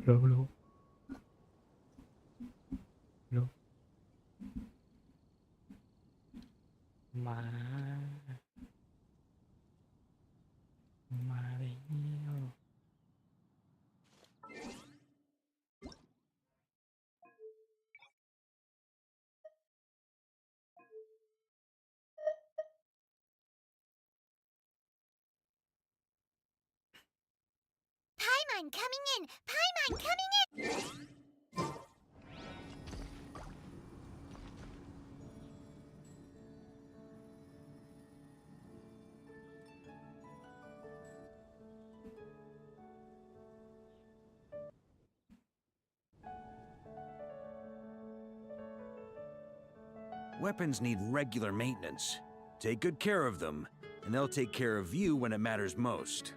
รู้มาแล้ว Paimon coming in! Paimon coming in! Weapons need regular maintenance. Take good care of them, and they'll take care of you when it matters most.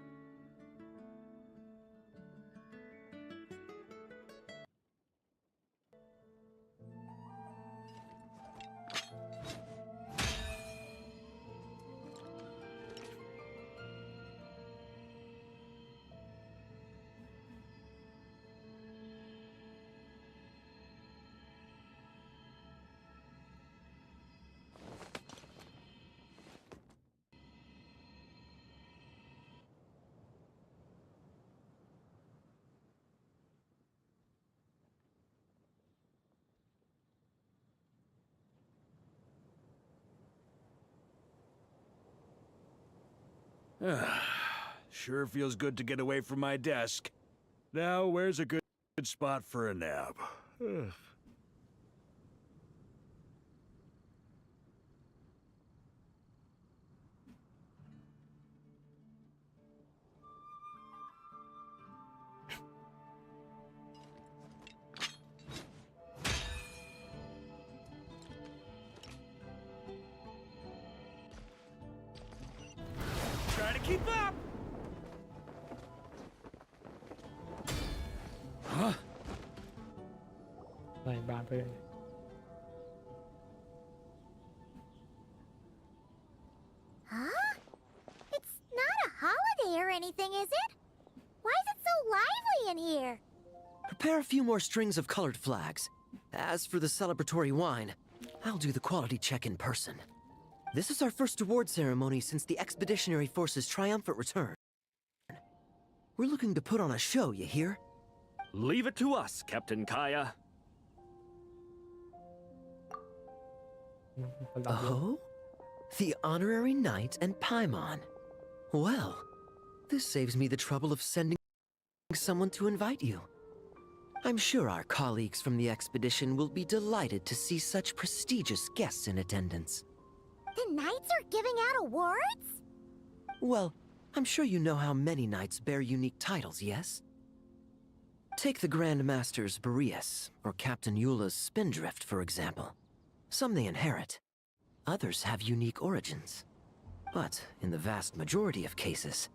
Sure feels good to get away from my desk. Now, where's a good spot for a nap? Try to keep up! Huh? ไล่บ้านไปเลย Huh? It's not a holiday or anything, is it? Why is it so lively in here? Prepare a few more strings of colored flags. As for the celebratory wine, I'll do the quality check in person. This is our first award ceremony since the Expeditionary Force's triumphant return. We're looking to put on a show, you hear? Leave it to us, Captain Kaya. Oh? The honorary knight and Paimon. Well, this saves me the trouble of sending someone to invite you. I'm sure our colleagues from the expedition will be delighted to see such prestigious guests in attendance. The knights are giving out awards? Well, I'm sure you know how many knights bear unique titles, yes? Take the Grand Masters Boreas, or Captain Eula's Spindrift, for example. Some they inherit. Others have unique origins. But in the vast majority of cases,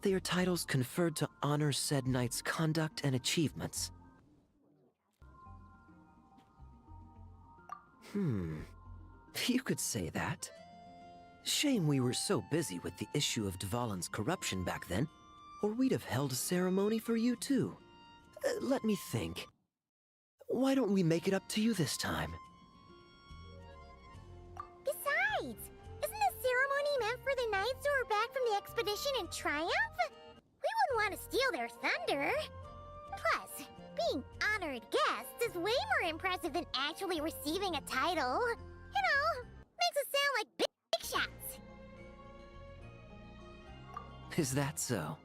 they are titles conferred to honor said knight's conduct and achievements. You could say that. Shame we were so busy with the issue of Dvalin's corruption back then, or we'd have held a ceremony for you too. Let me think. Why don't we make it up to you this time? Besides, isn't the ceremony meant for the knights who are back from the expedition in triumph? We wouldn't want to steal their thunder. Plus, being honored guests is way more impressive than actually receiving a title. You know, makes us sound like big shots. Is that so?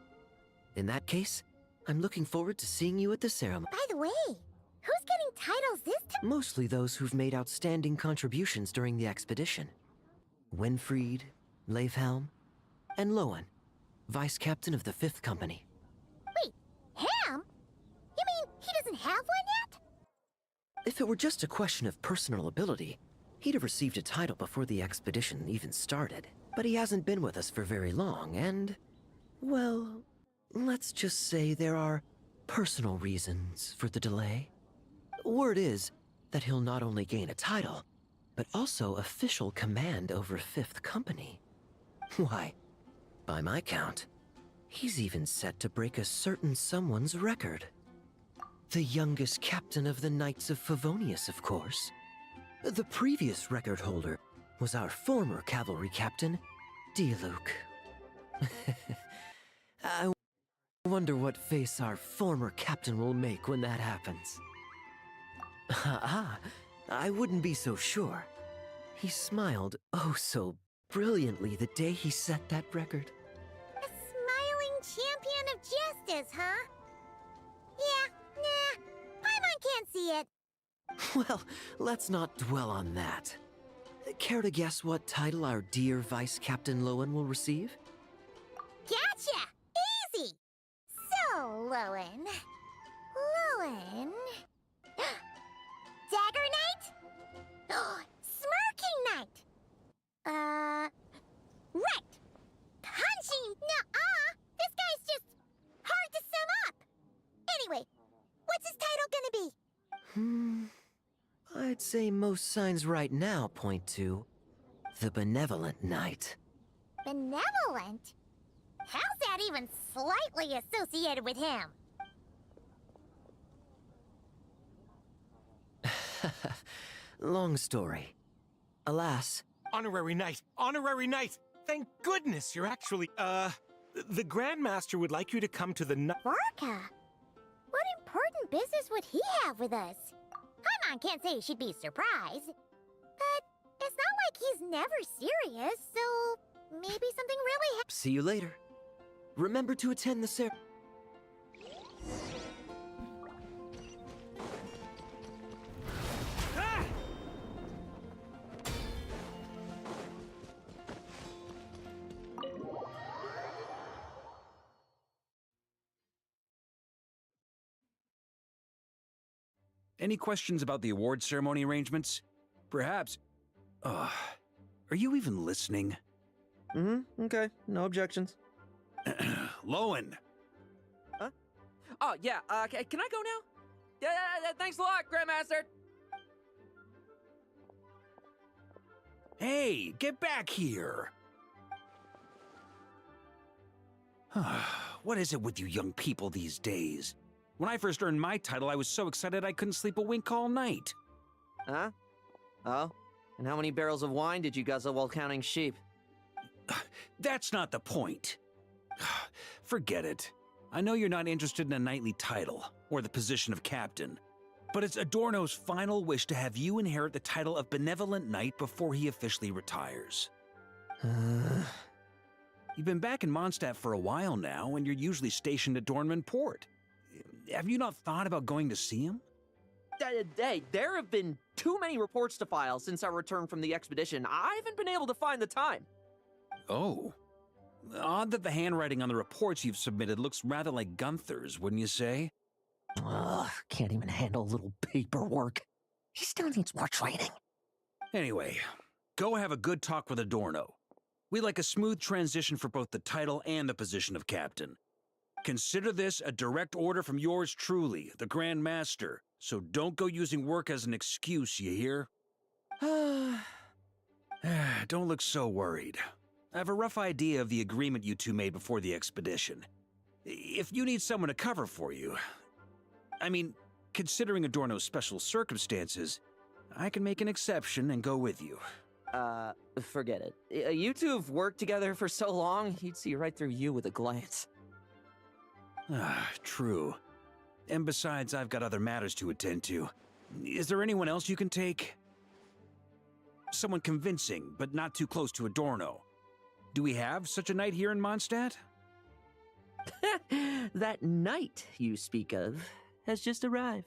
In that case, I'm looking forward to seeing you at the ceremony. By the way, who's getting titles this time? Mostly those who've made outstanding contributions during the expedition. Winfried, Leifhelm, and Lowen, Vice Captain of the 5th Company. Wait, Ham? You mean he doesn't have one yet? If it were just a question of personal ability, he'd have received a title before the expedition even started. But he hasn't been with us for very long, and... well, let's just say there are personal reasons for the delay. Word is that he'll not only gain a title, but also official command over 5th Company. Why, by my count, he's even set to break a certain someone's record. The youngest captain of the Knights of Favonius, of course. The previous record holder was our former cavalry captain, Diluc. I wonder what face our former captain will make when that happens. I wouldn't be so sure. He smiled oh so brilliantly the day he set that record. A smiling champion of justice, huh? Yeah, nah. Paimon can't see it. Well, let's not dwell on that. Care to guess what title our dear Vice Captain Lowen will receive? Gotcha! Easy! So, Lowen... Dagger Knight? Smirking Knight! Right! Punching... Nuh-uh! This guy's just... hard to sum up! Anyway, what's his title gonna be? I'd say most signs right now point to the Benevolent Knight. Benevolent? How's that even slightly associated with him? Long story. Alas, Honorary Knight! Honorary Knight! Thank goodness you're actually, the Grandmaster would like you to come to the Varka? What important business would he have with us? Paimon can't say she'd be surprised. But it's not like he's never serious, so maybe something really see you later. Remember to attend the ceremony. Any questions about the award ceremony arrangements? Perhaps... are you even listening? Okay. No objections. Lowen! Huh? Oh, yeah, can I go now? Yeah, thanks a lot, Grandmaster! Hey, get back here! What is it with you young people these days? When I first earned my title, I was so excited I couldn't sleep a wink all night. Huh? Oh? And how many barrels of wine did you guzzle while counting sheep? That's not the point. Forget it. I know you're not interested in a knightly title, or the position of captain, but it's Adorno's final wish to have you inherit the title of Benevolent Knight before he officially retires. You've been back in Mondstadt for a while now, and you're usually stationed at Dornman Port. Have you not thought about going to see him? Hey, there have been too many reports to file since our return from the expedition. I haven't been able to find the time. Oh. Odd that the handwriting on the reports you've submitted looks rather like Gunther's, wouldn't you say? Ugh, can't even handle a little paperwork. He still needs more training. Anyway, go have a good talk with Adorno. We'd like a smooth transition for both the title and the position of captain. Consider this a direct order from yours truly, the Grand Master, so don't go using work as an excuse, you hear? Don't look so worried. I have a rough idea of the agreement you two made before the expedition. If you need someone to cover for you... I mean, considering Adorno's special circumstances, I can make an exception and go with you. Forget it. You two have worked together for so long, he'd see right through you with a glance. True. And besides, I've got other matters to attend to. Is there anyone else you can take? Someone convincing, but not too close to Adorno. Do we have such a knight here in Mondstadt? That knight you speak of has just arrived.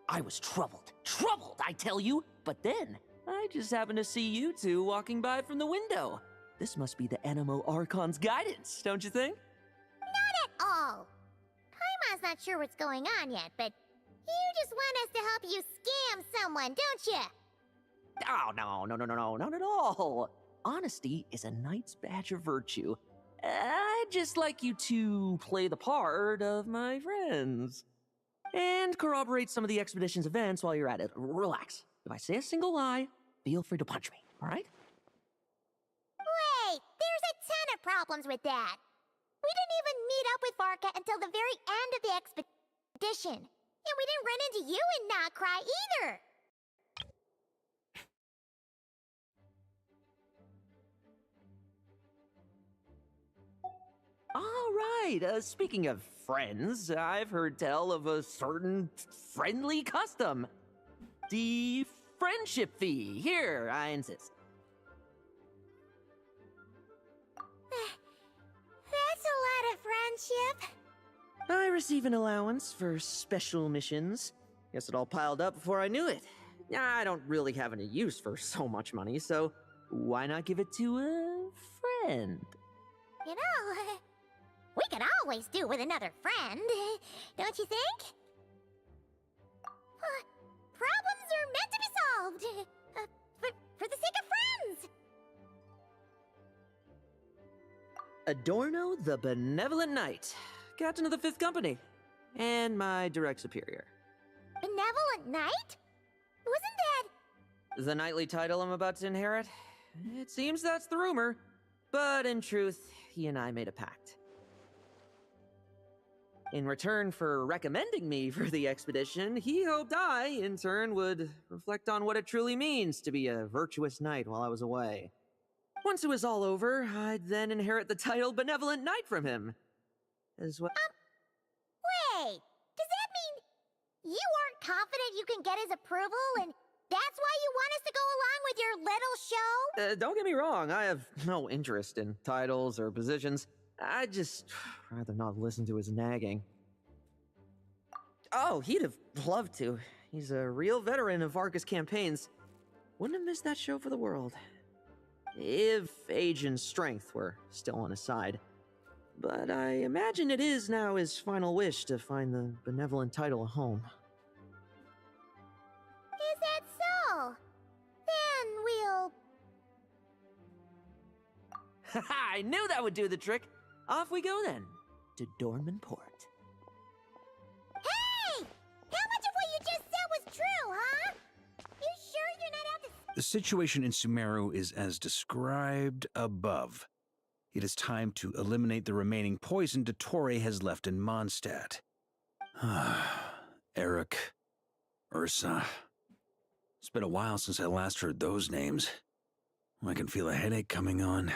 I was troubled, I tell you, but then I just happened to see you two walking by from the window. This must be the Animo Archon's guidance, don't you think? Not at all. Paimon's not sure what's going on yet, but you just want us to help you scam someone, don't you? Oh, no, not at all. Honesty is a knight's badge of virtue. I'd just like you to play the part of my friends. And corroborate some of the expedition's events while you're at it. Relax. If I say a single lie, feel free to punch me, all right? Wait, there's a ton of problems with that. We didn't even meet up with Varka until the very end of the expedition. And we didn't run into you and not cry either. All right, speaking of friends, I've heard tell of a certain friendly custom. The friendship fee. Here, I insist. That's a lot of friendship. I receive an allowance for special missions. Guess it all piled up before I knew it. I don't really have any use for so much money, so why not give it to a friend? You know, we could always do with another friend, don't you think? Problems are meant to be solved, for the sake of friends. Adorno the Benevolent Knight, Captain of the 5th Company, and my direct superior. Benevolent Knight? Wasn't that... The knightly title I'm about to inherit? It seems that's the rumor, but in truth, he and I made a pact. In return for recommending me for the expedition, he hoped I, in turn, would reflect on what it truly means to be a virtuous knight while I was away. Once it was all over, I'd then inherit the title Benevolent Knight from him. As well. Wait, does that mean you aren't confident you can get his approval, and that's why you want us to go along with your little show? Don't get me wrong, I have no interest in titles or positions. I'd just rather not listen to his nagging. Oh, he'd have loved to. He's a real veteran of Varka's campaigns. Wouldn't have missed that show for the world. If age and strength were still on his side. But I imagine it is now his final wish to find the benevolent title a home. Is that so? Then we'll... Haha, I knew that would do the trick! Off we go then, to Dorman Port. Hey! How much of what you just said was true, huh? You sure you're not out to... The situation in Sumeru is as described above. It is time to eliminate the remaining poison Dottore has left in Mondstadt. Eric, Ursa. It's been a while since I last heard those names. I can feel a headache coming on.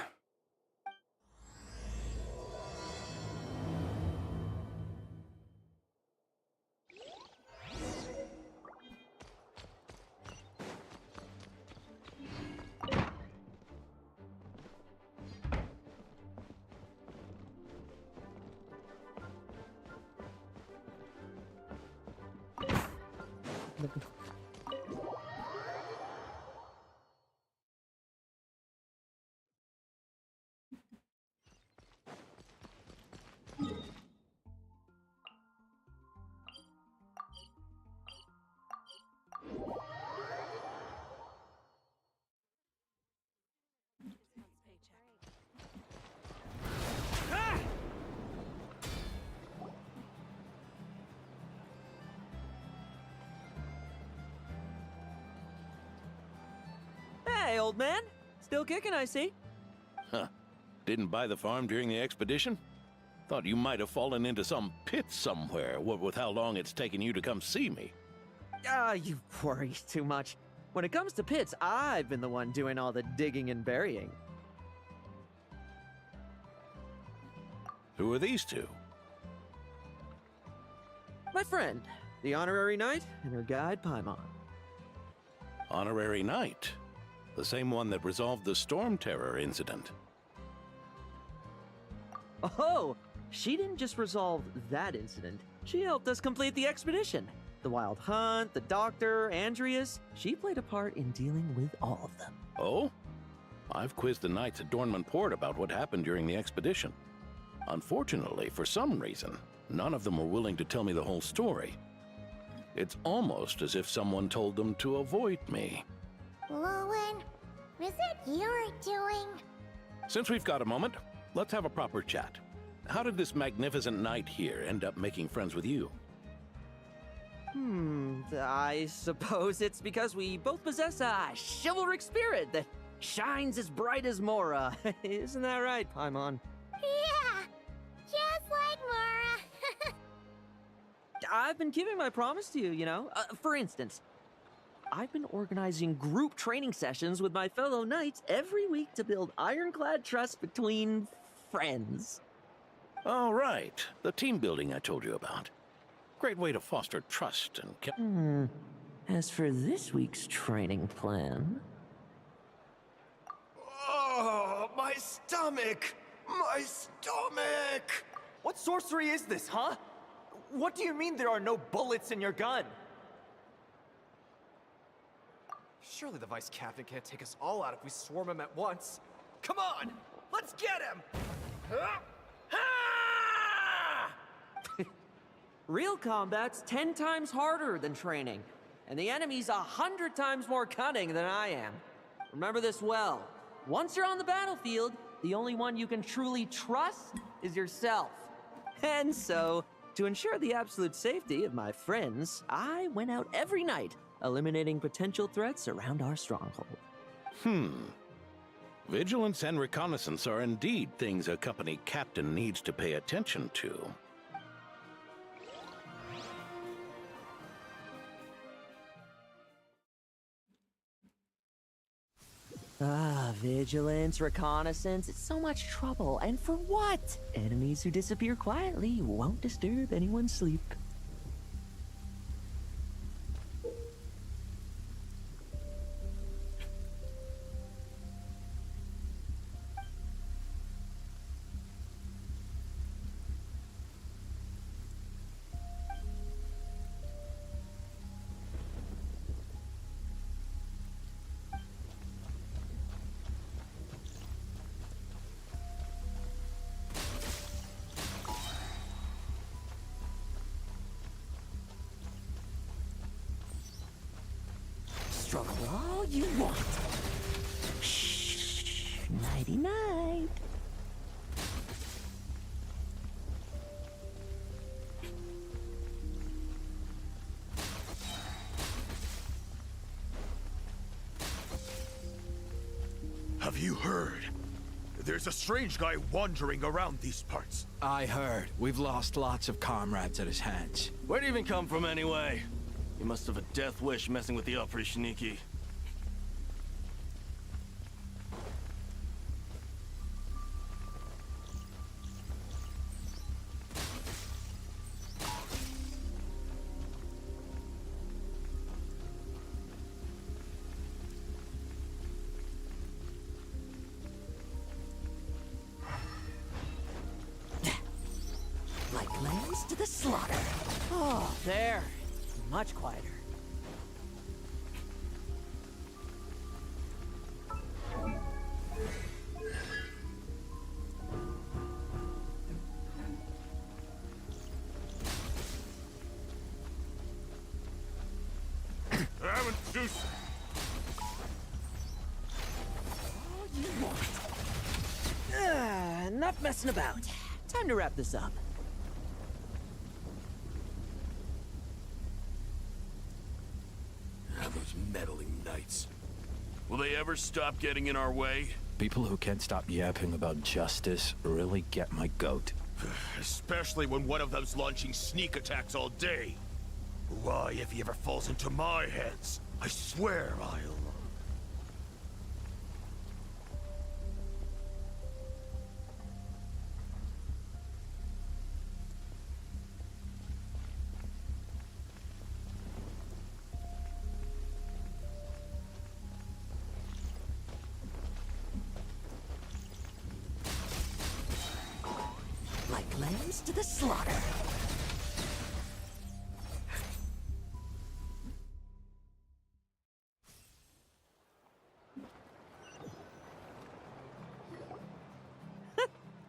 Hey, old man. Still kicking, I see. Huh. Didn't buy the farm during the expedition? Thought you might have fallen into some pit somewhere, what with how long it's taken you to come see me. You worry too much. When it comes to pits, I've been the one doing all the digging and burying. Who are these two? My friend, the honorary knight, and her guide, Paimon. Honorary Knight. The same one that resolved the Storm Terror incident. Oh, she didn't just resolve that incident. She helped us complete the expedition. The Wild Hunt, the Doctor, Andreas. She played a part in dealing with all of them. Oh? I've quizzed the knights at Dorman Port about what happened during the expedition. Unfortunately, for some reason, none of them were willing to tell me the whole story. It's almost as if someone told them to avoid me. Lowen, is it your doing? Since we've got a moment, let's have a proper chat. How did this magnificent knight here end up making friends with you? I suppose it's because we both possess a chivalric spirit that shines as bright as Mora. Isn't that right, Paimon? Yeah! I've been keeping my promise to you, you know? For instance, I've been organizing group training sessions with my fellow knights every week to build ironclad trust between friends. All right, the team building I told you about. Great way to foster trust and keep. As for this week's training plan... Oh, my stomach! My stomach! What sorcery is this, huh? What do you mean there are no bullets in your gun? Surely the vice captain can't take us all out if we swarm him at once. Come on! Let's get him! Real combat's 10 times harder than training, and the enemy's 100 times more cunning than I am. Remember this well. Once you're on the battlefield, the only one you can truly trust is yourself. And so, to ensure the absolute safety of my friends, I went out every night, eliminating potential threats around our stronghold. Vigilance and reconnaissance are indeed things a company captain needs to pay attention to. Vigilance, reconnaissance, it's so much trouble, and for what? Enemies who disappear quietly won't disturb anyone's sleep. Struggle all you want. Shh, nighty-night. Have you heard? There's a strange guy wandering around these parts. I heard. We've lost lots of comrades at his hands. Where'd he even come from anyway? He must have a death wish messing with the Operishniki. Like lambs to the slaughter. Oh, there. Much quieter. Enough messing about. Time to wrap this up. Those meddling knights. Will they ever stop getting in our way? People who can't stop yapping about justice really get my goat. Especially when one of them's launching sneak attacks all day. Why, if he ever falls into my hands, I swear I'll... Like lambs to the slaughter.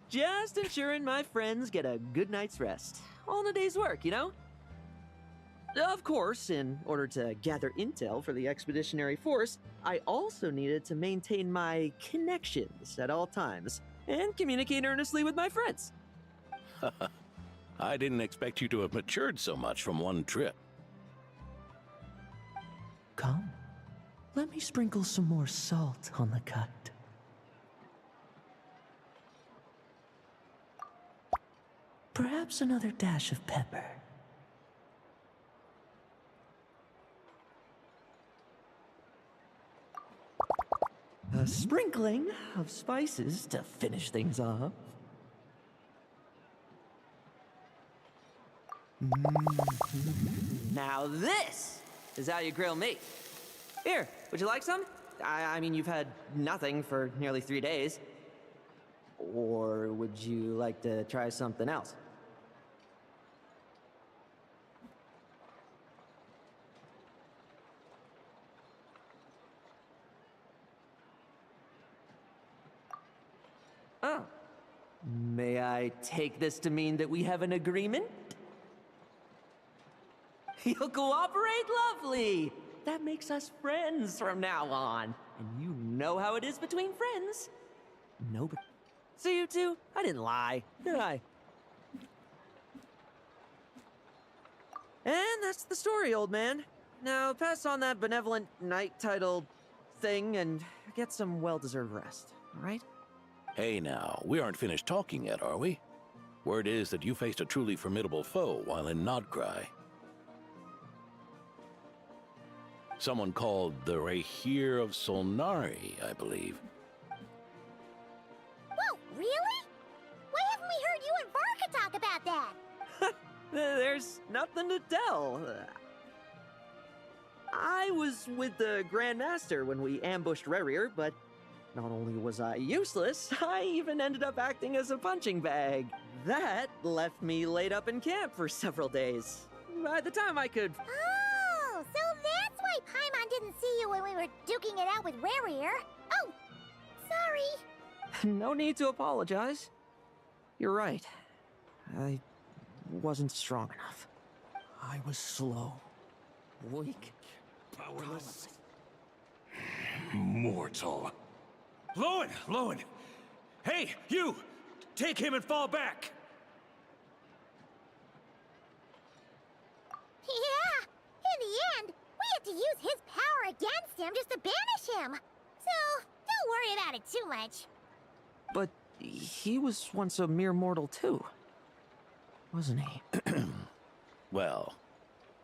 Just ensuring my friends get a good night's rest. All in a day's work, you know? Of course, in order to gather intel for the expeditionary force, I also needed to maintain my connections at all times and communicate earnestly with my friends. I didn't expect you to have matured so much from one trip. Come, let me sprinkle some more salt on the cut. Perhaps another dash of pepper. a sprinkling of spices to finish things off. Now this is how you grill meat. Here, would you like some? I mean, you've had nothing for nearly 3 days. Or would you like to try something else? Oh. May I take this to mean that we have an agreement? You'll cooperate? Lovely! That makes us friends from now on. And you know how it is between friends. Nobody. See you two? I didn't lie, did I? And that's the story, old man. Now pass on that benevolent knight title thing and get some well-deserved rest, all right? Hey now, we aren't finished talking yet, are we? Word is that you faced a truly formidable foe while in Nodcry. Someone called the Rahir of Solnari, I believe. Whoa, really? Why haven't we heard you and Varka talk about that? There's nothing to tell. I was with the Grand Master when we ambushed Rerir, but not only was I useless, I even ended up acting as a punching bag. That left me laid up in camp for several days. By the time I could... Oh, so that's why Paimon didn't see you when we were duking it out with Rerir. Oh, sorry. No need to apologize. You're right. I wasn't strong enough. I was slow, weak, powerless. Mortal. Lowen! Hey, you! Take him and fall back! Yeah, in the end, we had to use his power against him just to banish him. So, don't worry about it too much. But he was once a mere mortal too, wasn't he? Well,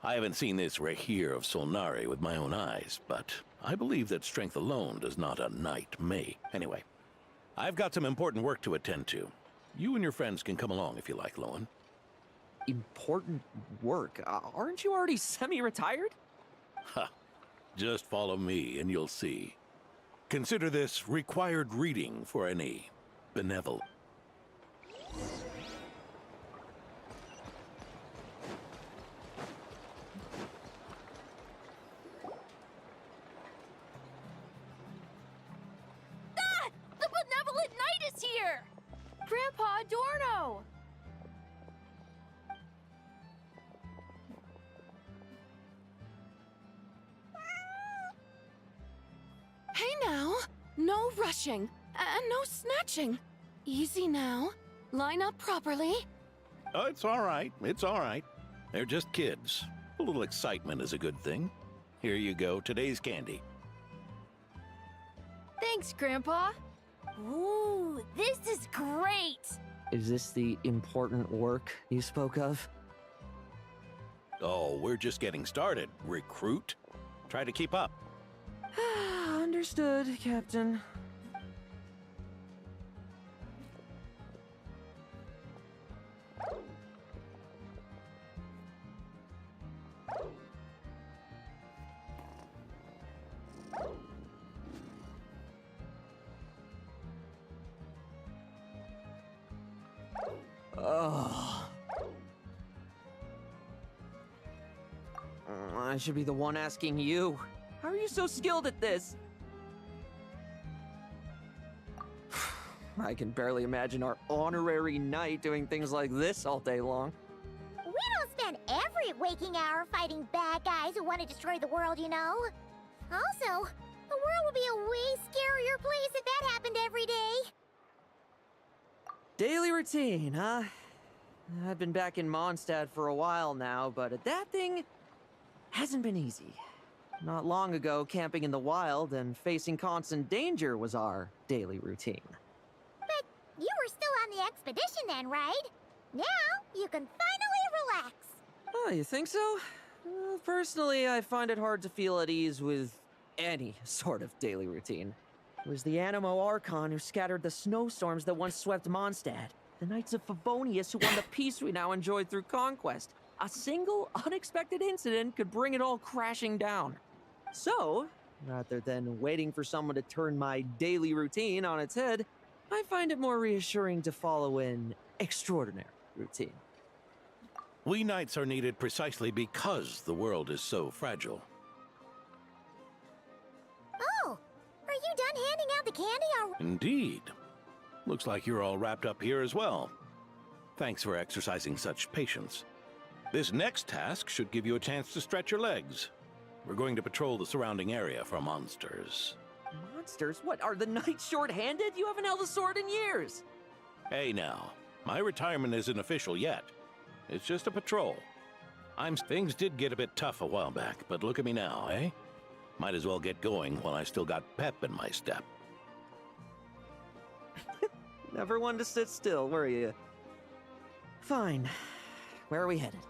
I haven't seen this Rahir of Solnari with my own eyes, but I believe that strength alone does not a knight make. Anyway, I've got some important work to attend to. You and your friends can come along if you like, Lowen. Important work? Aren't you already semi-retired? Ha! Just follow me and you'll see. Consider this required reading for any benevolent. The benevolent knight is here! Grandpa Adorno! Hey now, no rushing, and no snatching. Easy now. Line up properly. Oh, it's all right. It's all right. They're just kids. A little excitement is a good thing. Here you go, today's candy. Thanks, Grandpa. Ooh, this is great! Is this the important work you spoke of? Oh, we're just getting started, recruit. Try to keep up. Understood, Captain. Oh. I should be the one asking you. How are you so skilled at this? I can barely imagine our honorary knight doing things like this all day long. We don't spend every waking hour fighting bad guys who want to destroy the world, you know? Also, the world would be a way scarier place if that happened every day. Daily routine, huh? I've been back in Mondstadt for a while now, but that thing hasn't been easy. Not long ago, camping in the wild and facing constant danger was our daily routine. But you were still on the expedition then, right? Now, you can finally relax. Oh, you think so? Personally, I find it hard to feel at ease with any sort of daily routine. It was the Animo Archon who scattered the snowstorms that once swept Mondstadt. The Knights of Favonius who won the peace we now enjoy through conquest. A single, unexpected incident could bring it all crashing down. So, rather than waiting for someone to turn my daily routine on its head, I find it more reassuring to follow an extraordinary routine. We knights are needed precisely because the world is so fragile. Oh, are you done handing out the candy already? Indeed. Looks like you're all wrapped up here as well. Thanks for exercising such patience. This next task should give you a chance to stretch your legs. We're going to patrol the surrounding area for monsters. Monsters? What, are the knights short-handed? You haven't held a sword in years! Hey now, my retirement isn't official yet. It's just a patrol. Things did get a bit tough a while back, but look at me now, eh? Might as well get going while I still got pep in my step. Never one to sit still, were you? Fine. Where are we headed?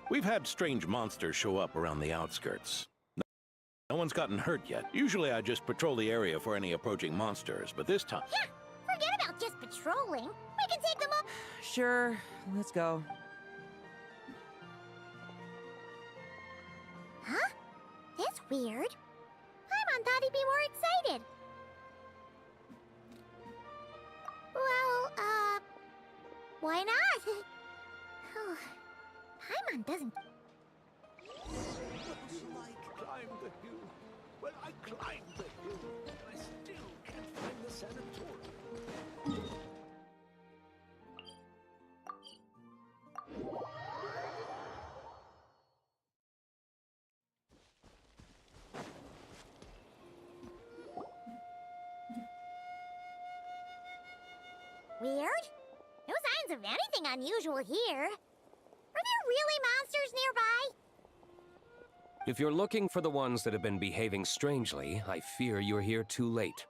We've had strange monsters show up around the outskirts. No one's gotten hurt yet. Usually I just patrol the area for any approaching monsters, but this time... Yeah, forget about just patrolling. We can take them up. Sure, let's go. Huh? That's weird. Paimon thought he'd be more excited. Well, why not? Oh, Paimon doesn't... Climb the hill. Well, I climbed the hill, and I still can't find the sanatorium. Weird? No signs of anything unusual here. Are there really monsters nearby? If you're looking for the ones that have been behaving strangely, I fear you're here too late.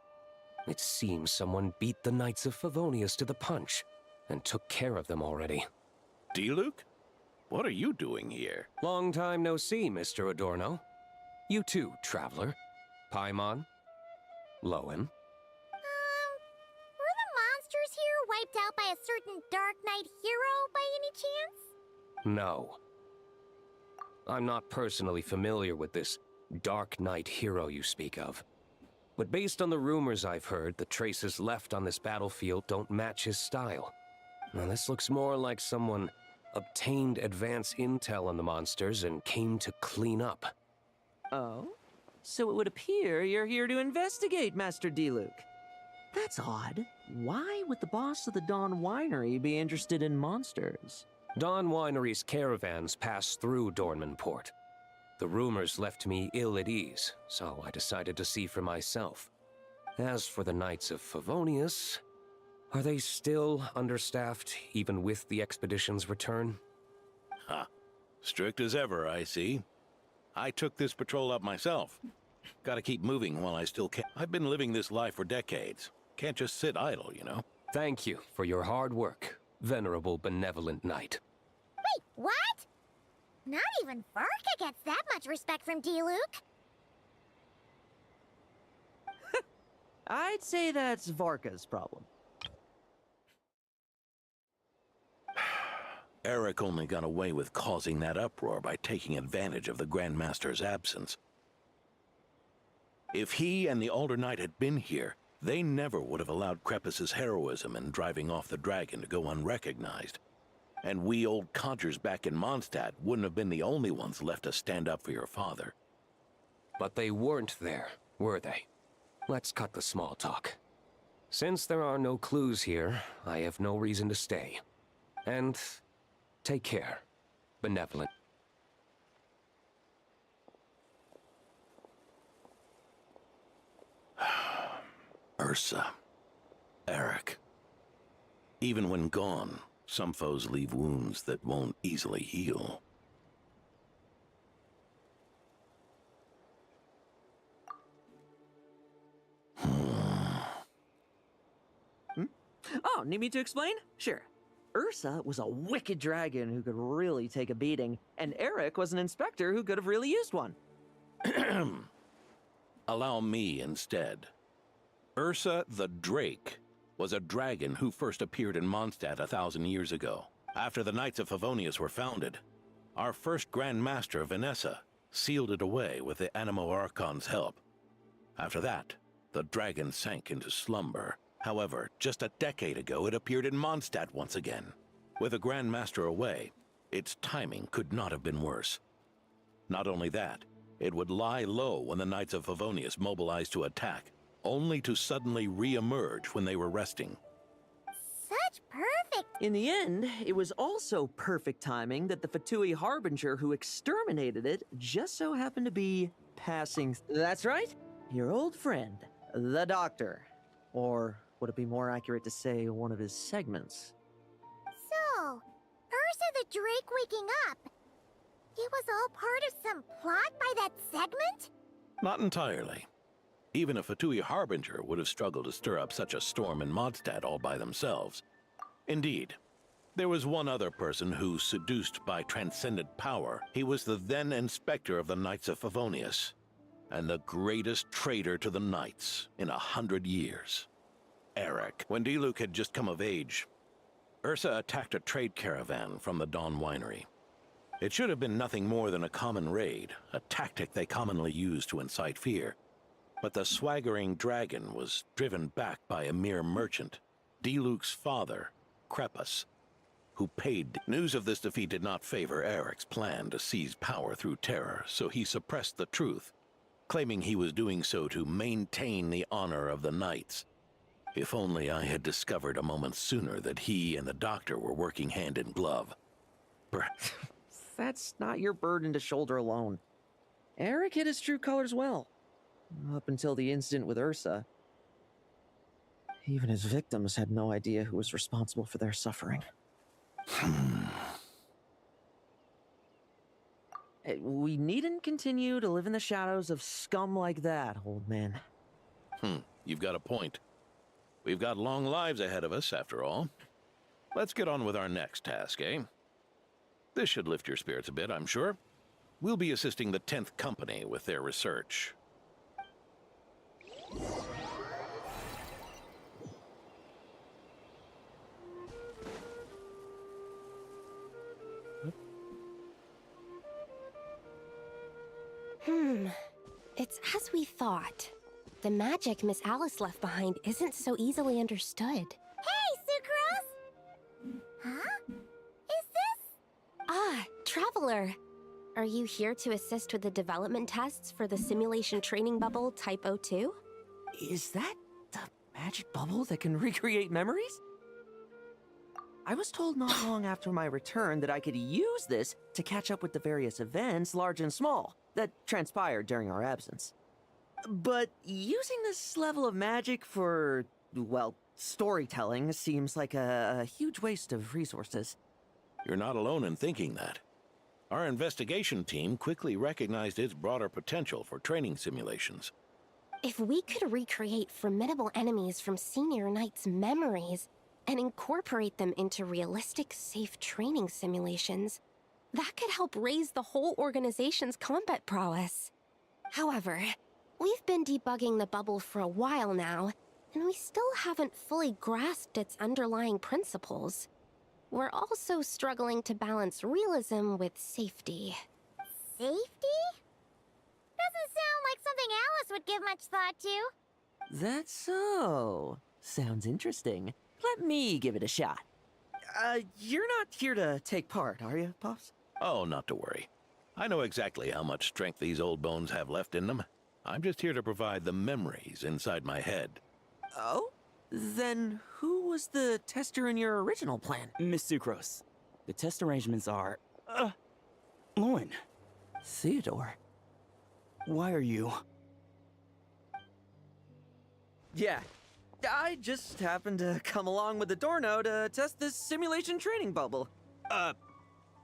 It seems someone beat the Knights of Favonius to the punch, and took care of them already. D-Luke? What are you doing here? Long time no see, Mr. Adorno. You too, Traveler. Paimon. Lowen. Were the monsters here wiped out by a certain Dark Knight hero by any chance? No. I'm not personally familiar with this Dark Knight hero you speak of. But based on the rumors I've heard, the traces left on this battlefield don't match his style. Now this looks more like someone obtained advance intel on the monsters and came to clean up. Oh? So it would appear you're here to investigate, Master D-Luke. That's odd. Why would the boss of the Dawn Winery be interested in monsters? Dawn Winery's caravans pass through Dornman Port. The rumors left me ill at ease, so I decided to see for myself. As for the Knights of Favonius, are they still understaffed, even with the expedition's return? Ha! Strict as ever, I see. I took this patrol up myself. Gotta keep moving while I still can. I've been living this life for decades. Can't just sit idle, you know? Thank you for your hard work, venerable benevolent knight. Wait, what? Not even Varka gets that much respect from D-Luke. I'd say that's Varka's problem. Eric only got away with causing that uproar by taking advantage of the Grandmaster's absence. If he and the Alder Knight had been here, they never would have allowed Krepus's heroism in driving off the dragon to go unrecognized. And we old codgers back in Mondstadt wouldn't have been the only ones left to stand up for your father. But they weren't there, were they? Let's cut the small talk. Since there are no clues here, I have no reason to stay. And take care, benevolent. Ursa. Eric. Even when gone, some foes leave wounds that won't easily heal. Oh, need me to explain? Sure. Ursa was a wicked dragon who could really take a beating, and Eric was an inspector who could have really used one. Allow me instead. Ursa the Drake was a dragon who first appeared in Mondstadt 1,000 years ago. After the Knights of Favonius were founded, our first Grand Master, Vanessa, sealed it away with the Animo Archon's help. After that, the dragon sank into slumber. However, just a decade ago, it appeared in Mondstadt once again. With the Grand Master away, its timing could not have been worse. Not only that, it would lie low when the Knights of Favonius mobilized to attack, only to suddenly re-emerge when they were resting. Such perfect... In the end, it was also perfect timing that the Fatui Harbinger who exterminated it just so happened to be passing... That's right, your old friend, the Doctor. Or would it be more accurate to say one of his segments? So, Ursa the Drake waking up. It was all part of some plot by that segment? Not entirely. Even a Fatui Harbinger would have struggled to stir up such a storm in Mondstadt all by themselves. Indeed, there was one other person who, seduced by transcendent power, he was the then Inspector of the Knights of Favonius, and the greatest traitor to the Knights in 100 years. Eric. When Diluc had just come of age, Ursa attacked a trade caravan from the Dawn Winery. It should have been nothing more than a common raid, a tactic they commonly use to incite fear. But the swaggering dragon was driven back by a mere merchant, Diluc's father, Crepus, who paid. News of this defeat did not favor Eric's plan to seize power through terror, so he suppressed the truth, claiming he was doing so to maintain the honor of the Knights. If only I had discovered a moment sooner that he and the Doctor were working hand in glove. That's not your burden to shoulder alone. Eric hid his true colors well. Up until the incident with Ursa. Even his victims had no idea who was responsible for their suffering. We needn't continue to live in the shadows of scum like that, old man. You've got a point. We've got long lives ahead of us, after all. Let's get on with our next task, eh? This should lift your spirits a bit, I'm sure. We'll be assisting the 10th Company with their research. It's as we thought. The magic Miss Alice left behind isn't so easily understood. Hey, Sucrose! Huh? Is this? Ah, Traveler. Are you here to assist with the development tests for the simulation training bubble Type 02? Is that the magic bubble that can recreate memories? I was told not long after my return that I could use this to catch up with the various events, large and small, that transpired during our absence. But using this level of magic for, well, storytelling seems like a huge waste of resources. You're not alone in thinking that. Our investigation team quickly recognized its broader potential for training simulations. If we could recreate formidable enemies from Senior Knight's memories and incorporate them into realistic, safe training simulations, that could help raise the whole organization's combat prowess. However, we've been debugging the bubble for a while now, and we still haven't fully grasped its underlying principles. We're also struggling to balance realism with safety. Safety? Doesn't sound like something Alice would give much thought to. That's so. Sounds interesting. Let me give it a shot. You're not here to take part, are you, Pops? Oh, not to worry. I know exactly how much strength these old bones have left in them. I'm just here to provide the memories inside my head. Oh? Then who was the tester in your original plan? Miss Sucrose. The test arrangements are... Lauren. Theodore. Why are you... Yeah. I just happened to come along with the Dorno to test this simulation training bubble.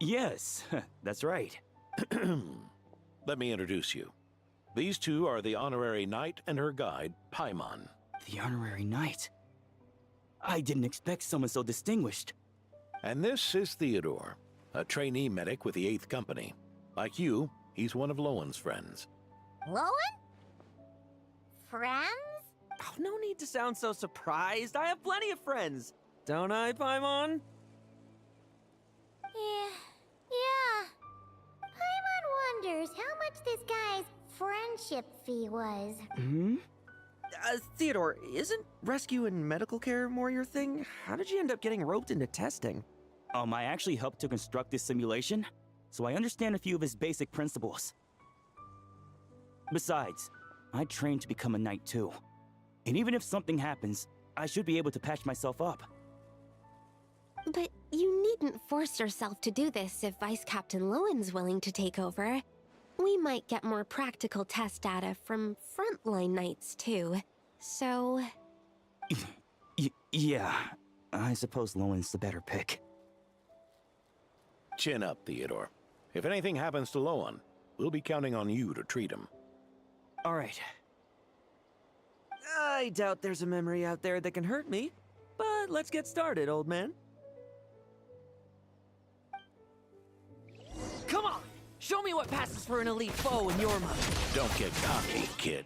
Yes, that's right. Let me introduce you. These two are the honorary knight and her guide, Paimon. The honorary knight? I didn't expect someone so distinguished. And this is Theodore, a trainee medic with the 8th Company. Like you, he's one of Lowen's friends. Lowen? Friends? Oh, no need to sound so surprised. I have plenty of friends. Don't I, Paimon? Yeah. Paimon wonders how much this guy's friendship fee was. Theodore, isn't rescue and medical care more your thing? How did you end up getting roped into testing? I actually helped to construct this simulation, so I understand a few of his basic principles. Besides, I trained to become a knight too. And even if something happens, I should be able to patch myself up. But you needn't force yourself to do this if Vice Captain Lowen's willing to take over. We might get more practical test data from frontline knights too. So... Yeah, I suppose Lowen's the better pick. Chin up, Theodore. If anything happens to Lowen, we'll be counting on you to treat him. All right. I doubt there's a memory out there that can hurt me, but let's get started, old man. Come on! Show me what passes for an elite foe in your mind. Don't get cocky, kid.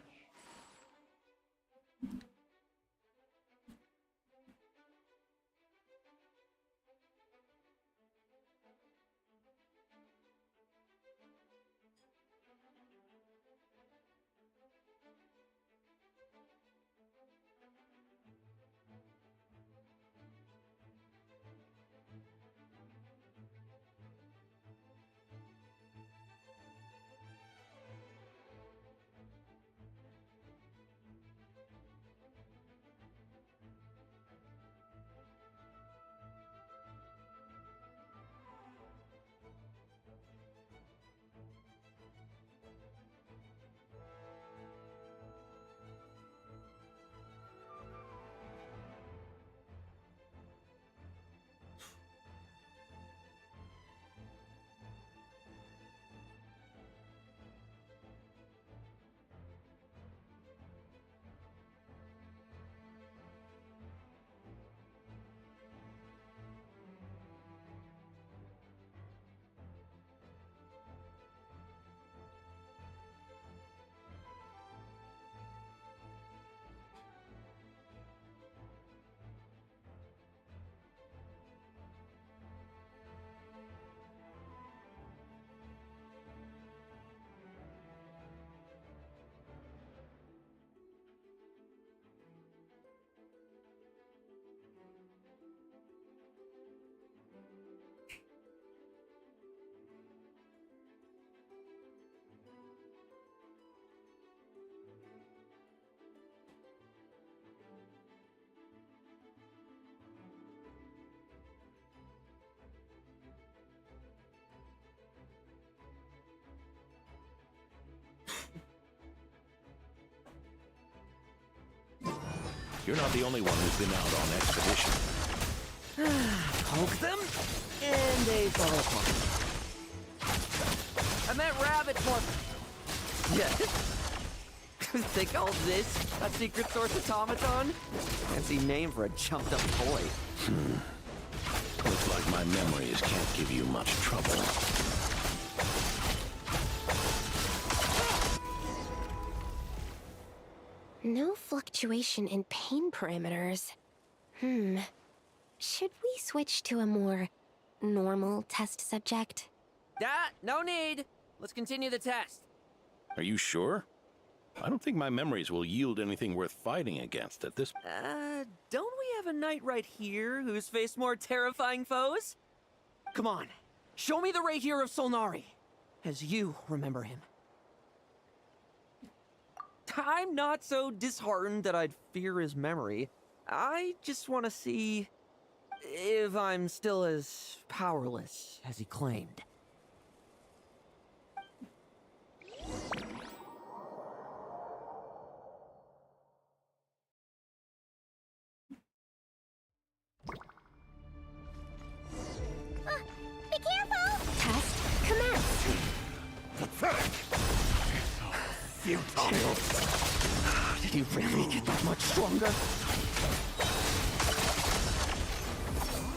You're not the only one who's been out on expedition. Poke them, and they fall apart. I meant rabbit pork. Yeah. They call this a secret source automaton? Fancy name for a jumped up toy. Looks like my memories can't give you much trouble. No fluctuation in pain parameters. Should we switch to a more normal test subject? No need. Let's continue the test. Are you sure? I don't think my memories will yield anything worth fighting against at this... Don't we have a knight right here who's faced more terrifying foes? Come on, show me the Rahier of Solnari, as you remember him. I'm not so disheartened that I'd fear his memory. I just want to see if I'm still as powerless as he claimed. Be careful! Test commence! Pathetic! Futile! Did he really get that much stronger?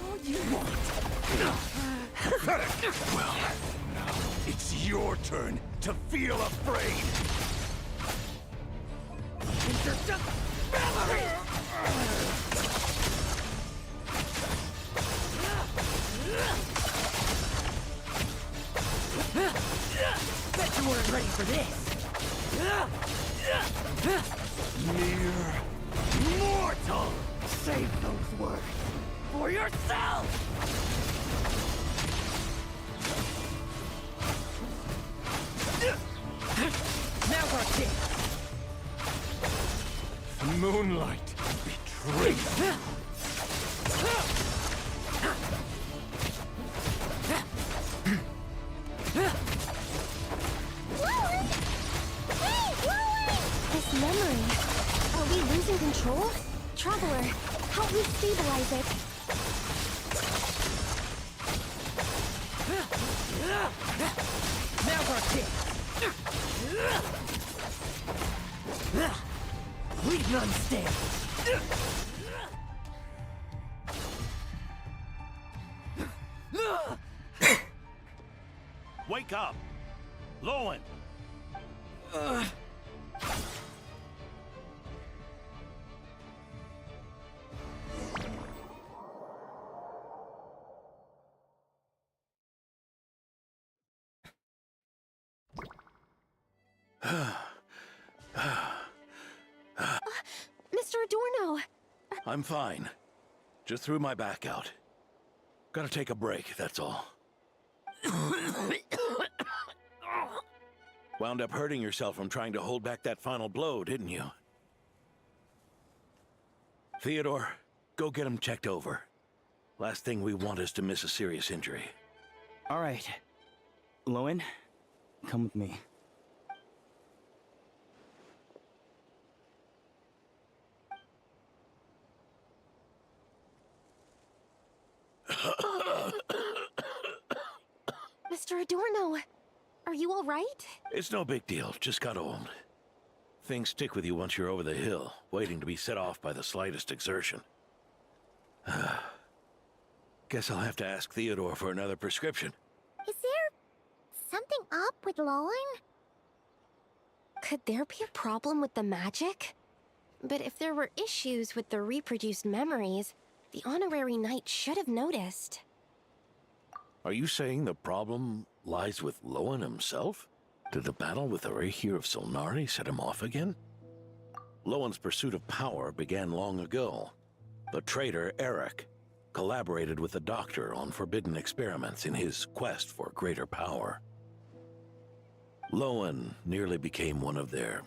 All you want! Pathetic! Well, now it's your turn to feel afraid! You're just Bet you weren't ready for this. Mere mortal! Save those words for yourself! Now watch it! The moonlight betrays. This memory. Are we losing control? Traveler, help me stabilize it. Now watch it! Leave none stand! Wake up! Lowen! Mr. Adorno! I'm fine. Just threw my back out. Gotta take a break, that's all. Wound up hurting yourself from trying to hold back that final blow, didn't you? Theodore, go get him checked over. Last thing we want is to miss a serious injury. All right. Lowen, come with me. Mr. Adorno, are you all right? It's no big deal, just got old. Things stick with you once you're over the hill, waiting to be set off by the slightest exertion. Guess I'll have to ask Theodore for another prescription. Is there something up with Lowen? Could there be a problem with the magic? But if there were issues with the reproduced memories, the honorary knight should have noticed. Are you saying the problem lies with Lowen himself? Did the battle with the Reikir of Solnari set him off again? Lowen's pursuit of power began long ago. The traitor, Eric, collaborated with the Doctor on forbidden experiments in his quest for greater power. Lowen nearly became one of their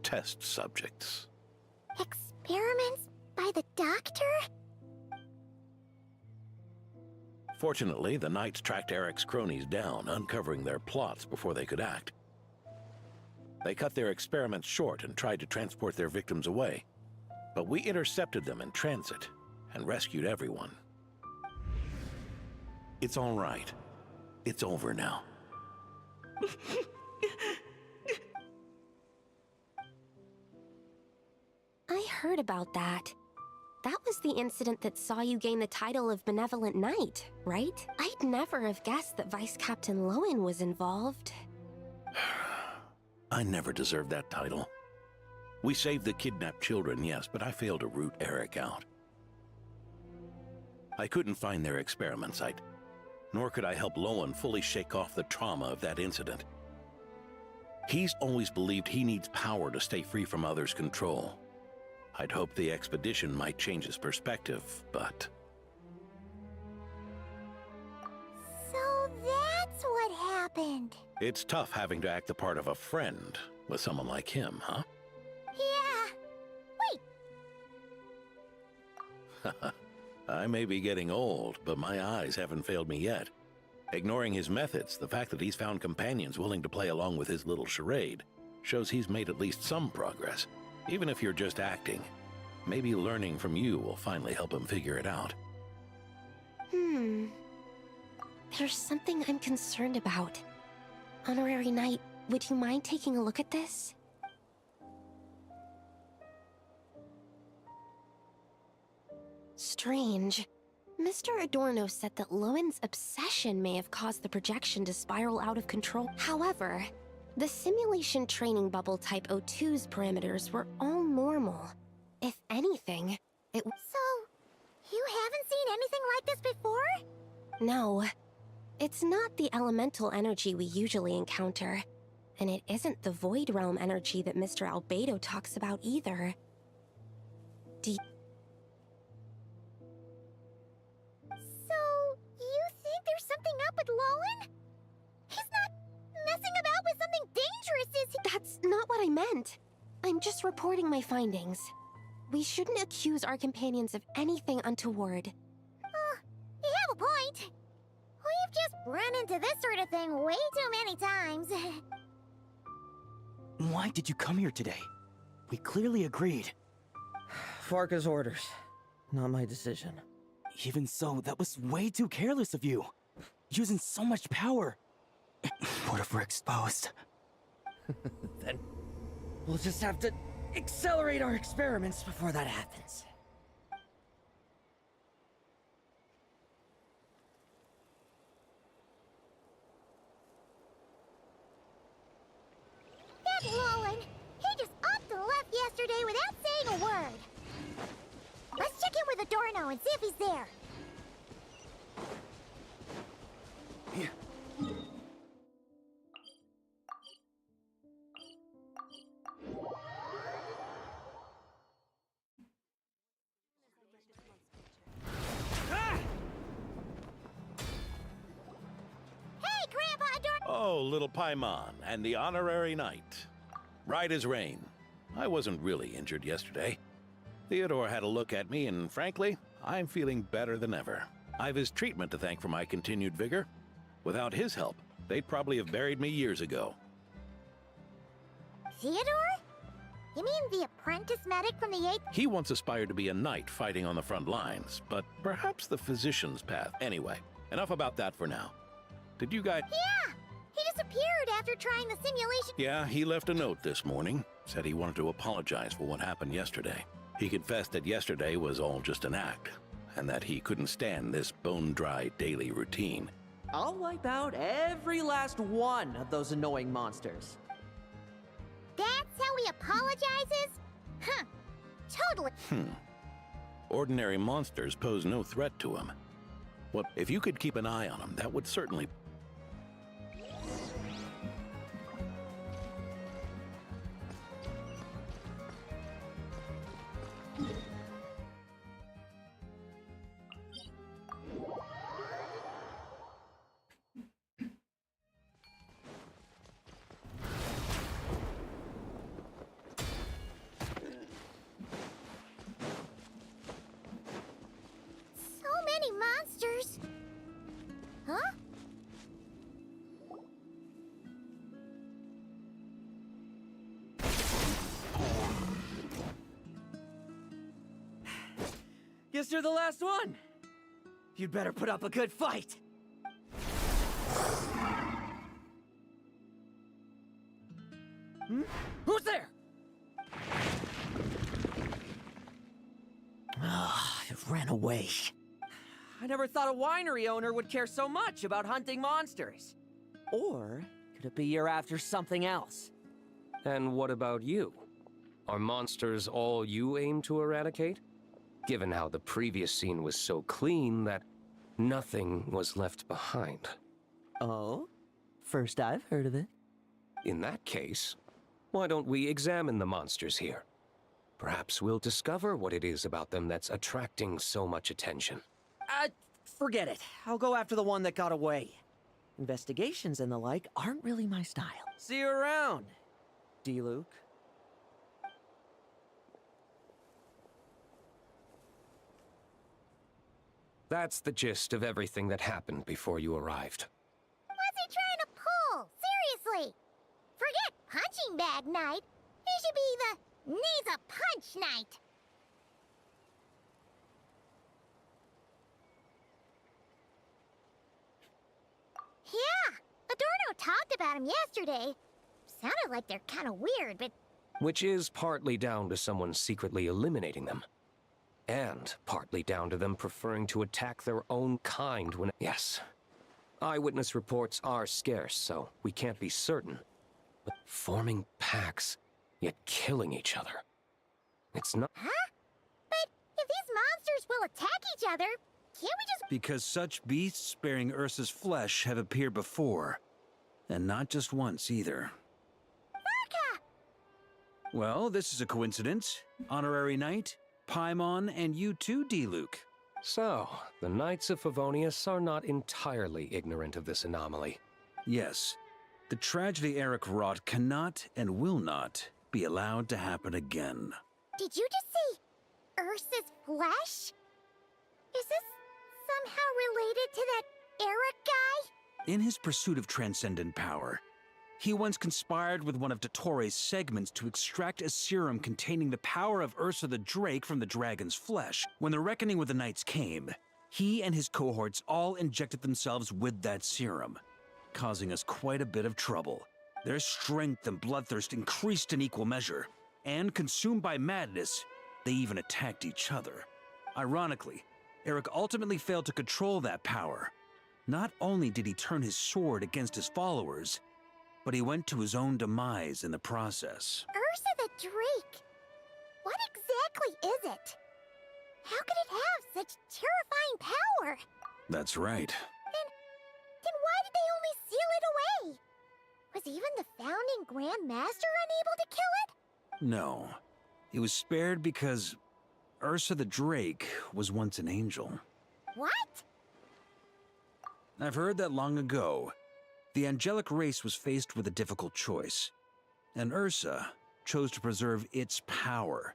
test subjects. Experiments by the Doctor? Fortunately, the Knights tracked Eric's cronies down, uncovering their plots before they could act. They cut their experiments short and tried to transport their victims away. But we intercepted them in transit and rescued everyone. It's all right. It's over now. I heard about that. That was the incident that saw you gain the title of Benevolent Knight, right? I'd never have guessed that Vice Captain Lowen was involved. I never deserved that title. We saved the kidnapped children, yes, but I failed to root Eric out. I couldn't find their experiment site, nor could I help Lowen fully shake off the trauma of that incident. He's always believed he needs power to stay free from others' control. I'd hoped the expedition might change his perspective, but... So that's what happened. It's tough having to act the part of a friend with someone like him, huh? Yeah. Wait. I may be getting old, but my eyes haven't failed me yet. Ignoring his methods, the fact that he's found companions willing to play along with his little charade shows he's made at least some progress. Even if you're just acting, maybe learning from you will finally help him figure it out. There's something I'm concerned about. Honorary Knight, would you mind taking a look at this? Strange. Mr. Adorno said that Lowen's obsession may have caused the projection to spiral out of control. However, the simulation training bubble type O2's parameters were all normal. If anything, it... So, you haven't seen anything like this before? No. It's not the elemental energy we usually encounter. And it isn't the Void Realm energy that Mr. Albedo talks about either. So, you think there's something up with Lowen? He's not messing about with something dangerous, is he? That's not what I meant. I'm just reporting my findings. We shouldn't accuse our companions of anything untoward. You have a point. We've just run into this sort of thing way too many times. Why did you come here today? We clearly agreed. Farka's orders, not my decision. Even so, that was way too careless of you. Using so much power. What if we're exposed? Then we'll just have to accelerate our experiments before that happens. That Lowen, he just upped and left yesterday without saying a word. Let's check in with Adorno and see if he's there. Hey, Grandpa Adorno! Oh, little Paimon and the honorary knight. Right as rain. I wasn't really injured yesterday. Theodore had a look at me, and frankly, I'm feeling better than ever. I've his treatment to thank for my continued vigor. Without his help, they'd probably have buried me years ago. Theodore? You mean the apprentice medic from the 8th? He once aspired to be a knight fighting on the front lines, but perhaps the physician's path. Anyway, enough about that for now. Did you guys... Yeah! He disappeared after trying the simulation. Yeah, he left a note this morning. Said he wanted to apologize for what happened yesterday. He confessed that yesterday was all just an act, and that he couldn't stand this bone-dry daily routine. I'll wipe out every last one of those annoying monsters. That's how he apologizes? Huh. Totally. Ordinary monsters pose no threat to him. Well, if you could keep an eye on him, that would certainly... So many monsters. Huh? Guess you're the last one. You'd better put up a good fight. Who's there? It ran away. I never thought a winery owner would care so much about hunting monsters. Or could it be you're after something else? And what about you? Are monsters all you aim to eradicate? Given how the previous scene was so clean that nothing was left behind. Oh? First I've heard of it. In that case, why don't we examine the monsters here? Perhaps we'll discover what it is about them that's attracting so much attention. Forget it. I'll go after the one that got away. Investigations and the like aren't really my style. See you around, D-Luke. That's the gist of everything that happened before you arrived. What's he trying to pull? Seriously! Forget punching bag night. He should be the needs a punch night. Yeah, Adorno talked about him yesterday. Sounded like they're kind of weird, but... Which is partly down to someone secretly eliminating them. And partly down to them preferring to attack their own kind when... Yes. Eyewitness reports are scarce, so we can't be certain. But forming packs, yet killing each other. It's not. Huh? But if these monsters will attack each other, can't we just... Because such beasts bearing Ursa's flesh have appeared before. And not just once, either. Varka! Well, this is a coincidence. Honorary Knight, Paimon, and you too, D-Luke. So, the Knights of Favonius are not entirely ignorant of this anomaly. Yes. The tragedy Eric wrought cannot and will not be allowed to happen again. Did you just say Ursa's flesh? Is this somehow related to that Eric guy? In his pursuit of transcendent power, he once conspired with one of Dottoro's segments to extract a serum containing the power of Ursa the Drake from the dragon's flesh. When the reckoning with the Knights came, he and his cohorts all injected themselves with that serum, causing us quite a bit of trouble. Their strength and bloodthirst increased in equal measure, and consumed by madness, they even attacked each other. Ironically, Eric ultimately failed to control that power. Not only did he turn his sword against his followers, but he went to his own demise in the process. Ursa the Drake? What exactly is it? How could it have such terrifying power? That's right. Then why did they only seal it away? Was even the founding Grand Master unable to kill it? No. It was spared because Ursa the Drake was once an angel. What? I've heard that long ago, the angelic race was faced with a difficult choice, and Ursa chose to preserve its power.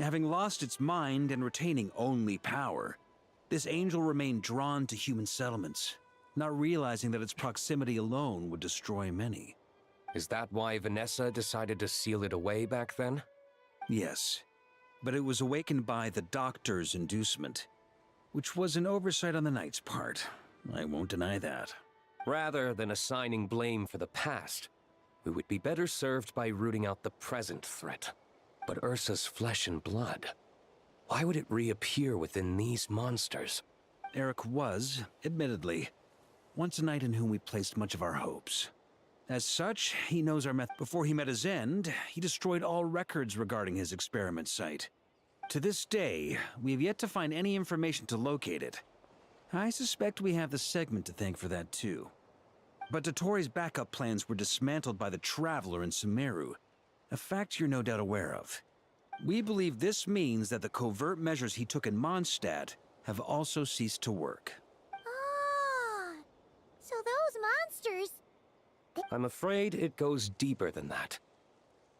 Having lost its mind and retaining only power, this angel remained drawn to human settlements, not realizing that its proximity alone would destroy many. Is that why Vanessa decided to seal it away back then? Yes, but it was awakened by the Doctor's inducement, which was an oversight on the Knight's part. I won't deny that. Rather than assigning blame for the past, we would be better served by rooting out the present threat. But Ursa's flesh and blood, why would it reappear within these monsters? Eric was, admittedly, once a knight in whom we placed much of our hopes. As such, he knows our method. Before he met his end, he destroyed all records regarding his experiment site. To this day, we have yet to find any information to locate it. I suspect we have the segment to thank for that too. But Dottoro's backup plans were dismantled by the Traveler in Sumeru, a fact you're no doubt aware of. We believe this means that the covert measures he took in Mondstadt have also ceased to work. Ah, so those monsters... I'm afraid it goes deeper than that.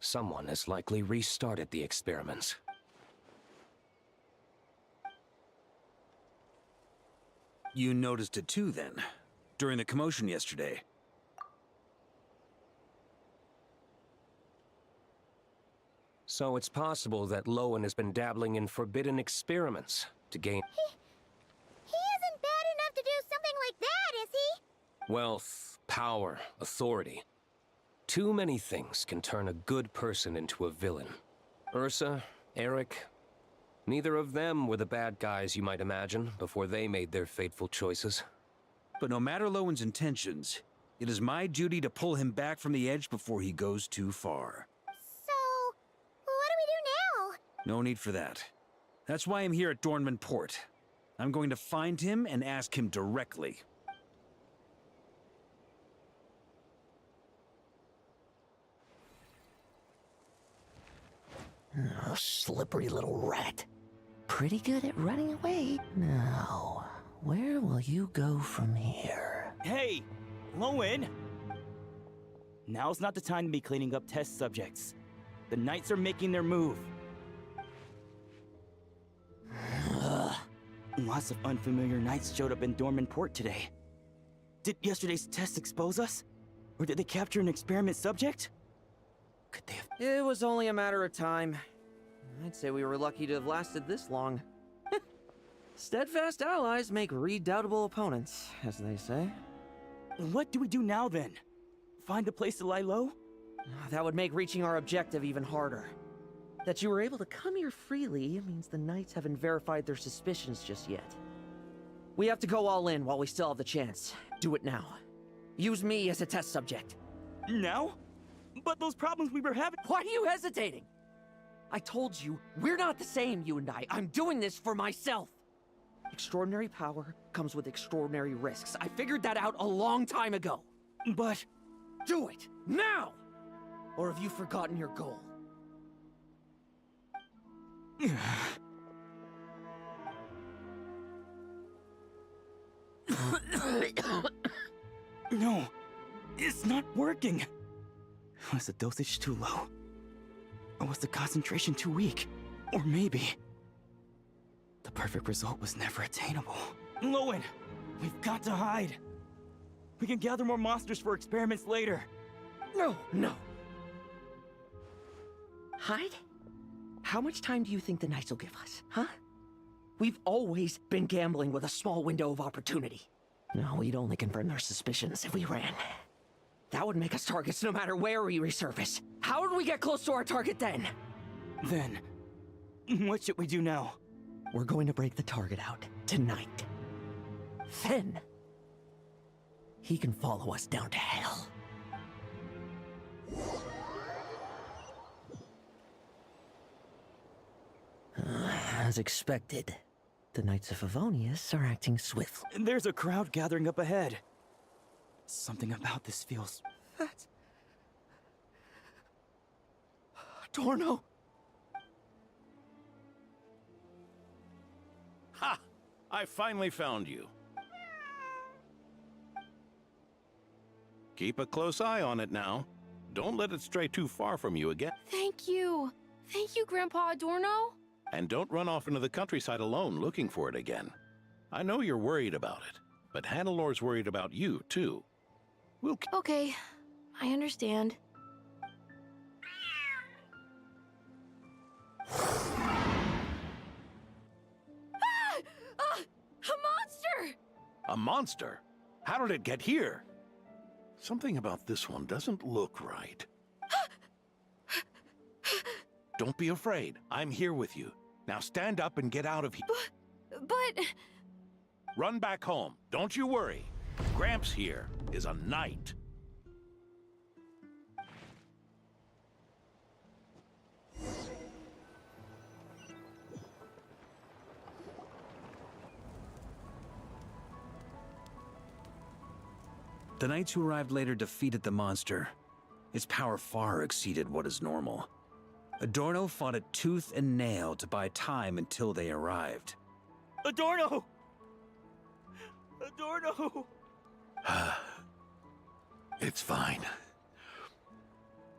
Someone has likely restarted the experiments. You noticed it too, then, during the commotion yesterday. So it's possible that Lowen has been dabbling in forbidden experiments to gain... He isn't bad enough to do something like that, is he? wealth, power, authority. Too many things can turn a good person into a villain. Ursa, Eric, neither of them were the bad guys you might imagine before they made their fateful choices. But no matter Lowen's intentions, it is my duty to pull him back from the edge before he goes too far. So, what do we do now? No need for that. That's why I'm here at Dornman Port. I'm going to find him and ask him directly. Oh, slippery little rat. Pretty good at running away. Now, where will you go from here? Hey, Lowen! Now's not the time to be cleaning up test subjects. The Knights are making their move. Ugh. Lots of unfamiliar Knights showed up in Dorman Port today. Did yesterday's test expose us? Or did they capture an experiment subject? Could they have... It was only a matter of time. I'd say we were lucky to have lasted this long. Steadfast allies make redoubtable opponents, as they say. What do we do now, then? Find a place to lie low? That would make reaching our objective even harder. That you were able to come here freely means the Knights haven't verified their suspicions just yet. We have to go all in while we still have the chance. Do it now. Use me as a test subject. Now? But those problems we were having... Why are you hesitating? I told you, we're not the same, you and I. I'm doing this for myself. Extraordinary power comes with extraordinary risks. I figured that out a long time ago. But... Do it, now! Or have you forgotten your goal? No, it's not working. Was the dosage too low? Or was the concentration too weak? Or maybe... the perfect result was never attainable. Lowen, we've got to hide. We can gather more monsters for experiments later. No. Hide? How much time do you think the Knights will give us, huh? We've always been gambling with a small window of opportunity. No, we'd only confirm their suspicions if we ran. That would make us targets no matter where we resurface. How would we get close to our target then? Then, what should we do now? We're going to break the target out tonight. Then, he can follow us down to hell. As expected, the Knights of Favonius are acting swiftly. There's a crowd gathering up ahead. Something about this feels... That's... Adorno! Ha! I finally found you. Keep a close eye on it now. Don't let it stray too far from you again. Thank you. Thank you, Grandpa Adorno. And don't run off into the countryside alone looking for it again. I know you're worried about it, but Hannelor's worried about you, too. We'll... Okay, I understand. A monster! A monster? How did it get here? Something about this one doesn't look right. Don't be afraid. I'm here with you. Now stand up and get out of here. But... Run back home. Don't you worry. Gramps here is a knight. The knights who arrived later defeated the monster. Its power far exceeded what is normal. Adorno fought it tooth and nail to buy time until they arrived. Adorno! Adorno! It's fine.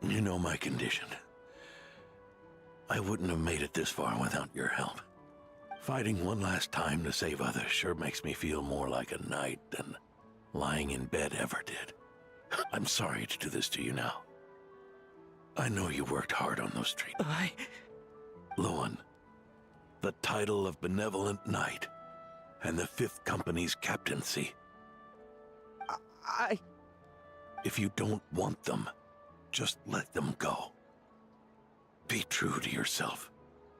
You know my condition. I wouldn't have made it this far without your help. Fighting one last time to save others sure makes me feel more like a knight than lying in bed ever did. I'm sorry to do this to you now. I know you worked hard on those treats. Lowen, the title of Benevolent Knight and the 5th Company's captaincy. If you don't want them, just let them go. Be true to yourself.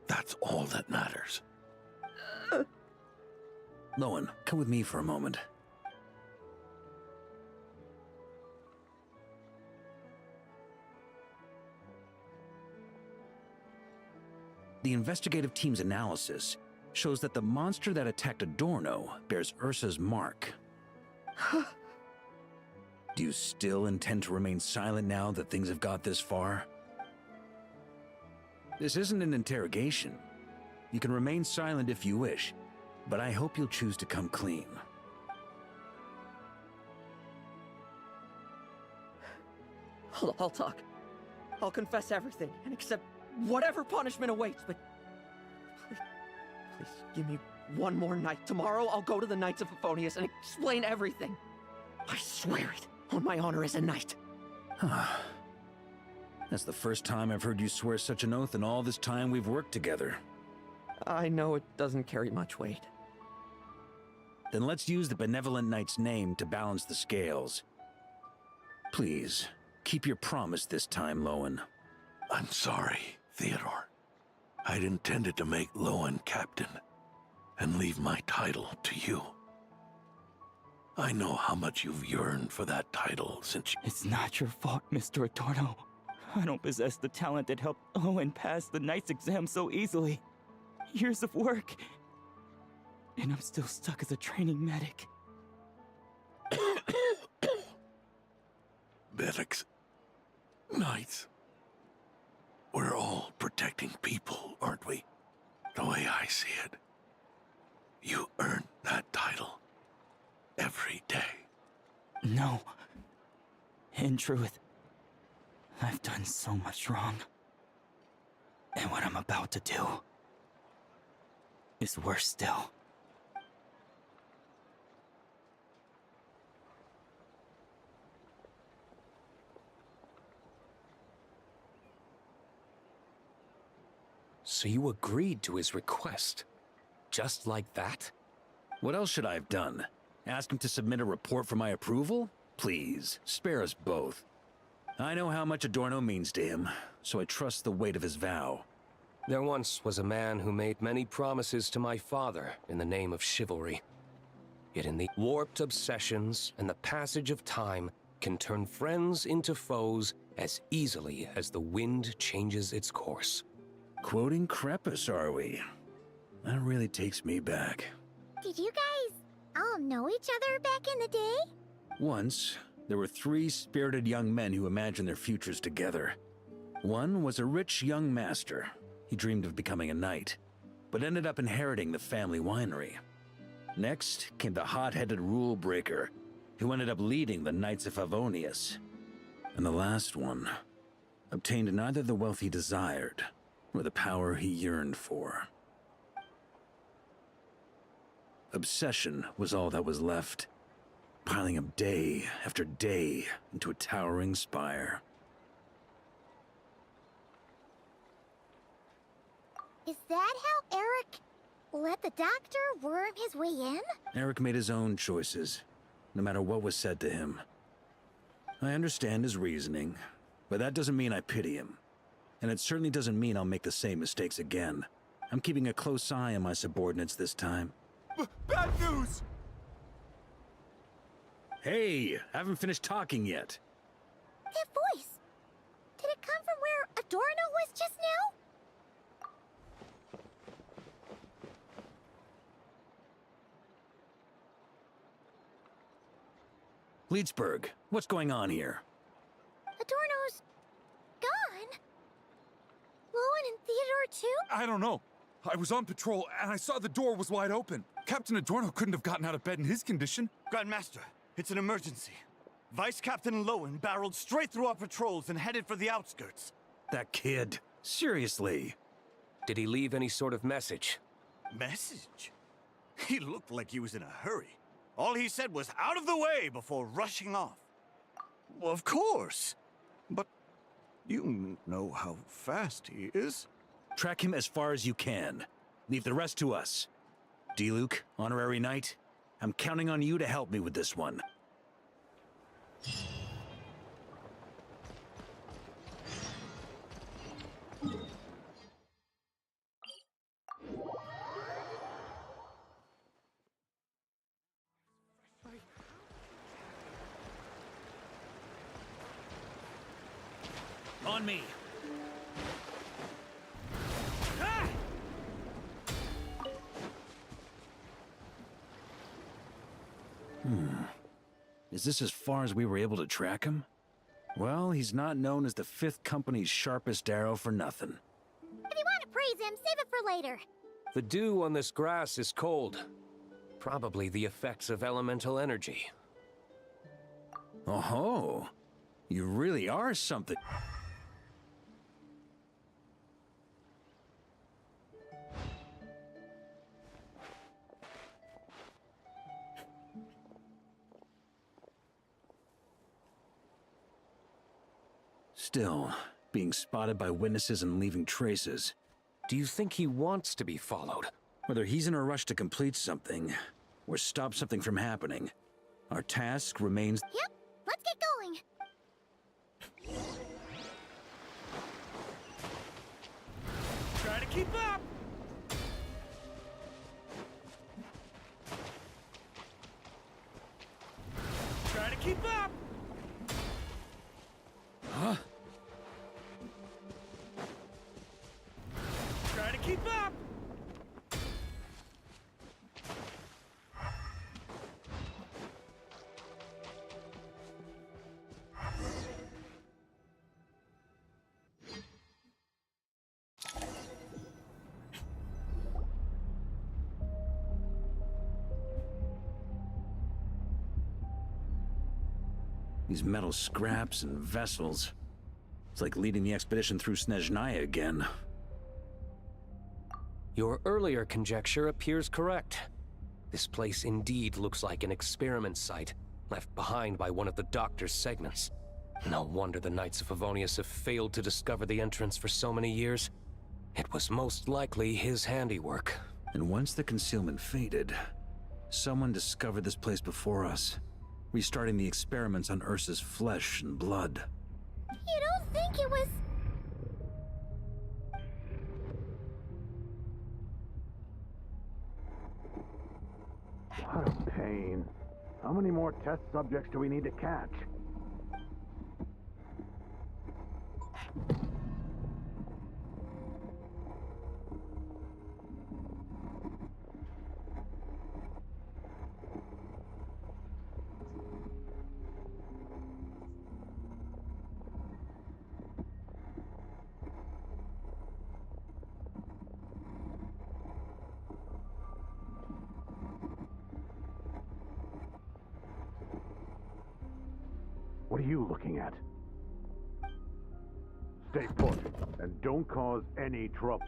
That's all that matters. Lowen, come with me for a moment. The investigative team's analysis shows that the monster that attacked Adorno bears Ursa's mark. Do you still intend to remain silent now that things have got this far? This isn't an interrogation. You can remain silent if you wish, but I hope you'll choose to come clean. I'll talk. I'll confess everything and accept whatever punishment awaits, but please give me one more night. Tomorrow I'll go to the Knights of Favonius and explain everything. I swear it, on my honor as a knight. That's the first time I've heard you swear such an oath in all this time we've worked together. I know it doesn't carry much weight. Then let's use the Benevolent Knight's name to balance the scales. Please, keep your promise this time, Lowen. I'm sorry, Theodore. I'd intended to make Lowen captain and leave my title to you. I know how much you've yearned for that title since... It's not your fault, Mr. Adorno. I don't possess the talent that helped Owen pass the Knight's exam so easily. Years of work, and I'm still stuck as a training medic. Medics. Knights. We're all protecting people, aren't we? The way I see it. You earn that title. Every day. No. In truth, I've done so much wrong. And what I'm about to do is worse still. So you agreed to his request? Just like that? What else should I have done? Ask him to submit a report for my approval? Please, spare us both. I know how much Adorno means to him, so I trust the weight of his vow. There once was a man who made many promises to my father in the name of chivalry. Yet in the warped obsessions and the passage of time can turn friends into foes as easily as the wind changes its course. Quoting Crepus, are we? That really takes me back. Did you guys all know each other back in the day? Once, there were 3 spirited young men who imagined their futures together. One was a rich young master. He dreamed of becoming a knight, but ended up inheriting the family winery. Next came the hot-headed rule breaker, who ended up leading the Knights of Favonius. And the last one obtained neither the wealth he desired, nor the power he yearned for. Obsession was all that was left, piling up day after day into a towering spire. Is that how Eric let the doctor worm his way in? Eric made his own choices, no matter what was said to him. I understand his reasoning, but that doesn't mean I pity him. And it certainly doesn't mean I'll make the same mistakes again. I'm keeping a close eye on my subordinates this time. Bad news! Hey, haven't finished talking yet. That voice! Did it come from where Adorno was just now? Leedsburg, what's going on here? Adorno's gone? Lowen and Theodore too? I don't know. I was on patrol and I saw the door was wide open. Captain Adorno couldn't have gotten out of bed in his condition. Grandmaster, it's an emergency. Vice Captain Lowen barreled straight through our patrols and headed for the outskirts. That kid. Seriously. Did he leave any sort of message? Message? He looked like he was in a hurry. All he said was out of the way before rushing off. Well, of course. But you know how fast he is. Track him as far as you can. Leave the rest to us. D-Luke, honorary knight, I'm counting on you to help me with this one. On me. Is this as far as we were able to track him? Well, he's not known as the 5th Company's sharpest arrow for nothing. If you want to praise him, save it for later. The dew on this grass is cold. Probably the effects of elemental energy. Oh-ho. You really are something. Still, being spotted by witnesses and leaving traces. Do you think he wants to be followed? Whether he's in a rush to complete something, or stop something from happening, our task remains... Yep, let's get going. Try to keep up! Try to keep up! Huh? These metal scraps and vessels. It's like leading the expedition through Snezhnaya again. Your earlier conjecture appears correct. This place indeed looks like an experiment site, left behind by one of the Doctor's segments. No wonder the Knights of Favonius have failed to discover the entrance for so many years. It was most likely his handiwork. And once the concealment faded, someone discovered this place before us, restarting the experiments on Ursa's flesh and blood. You don't think it was... What a pain. How many more test subjects do we need to catch? What are you looking at? Stay put, and don't cause any trouble.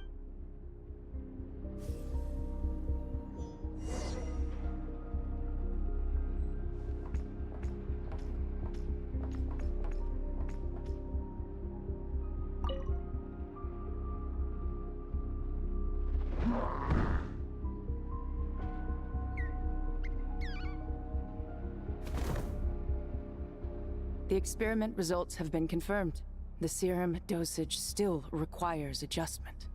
The experiment results have been confirmed. The serum dosage still requires adjustment.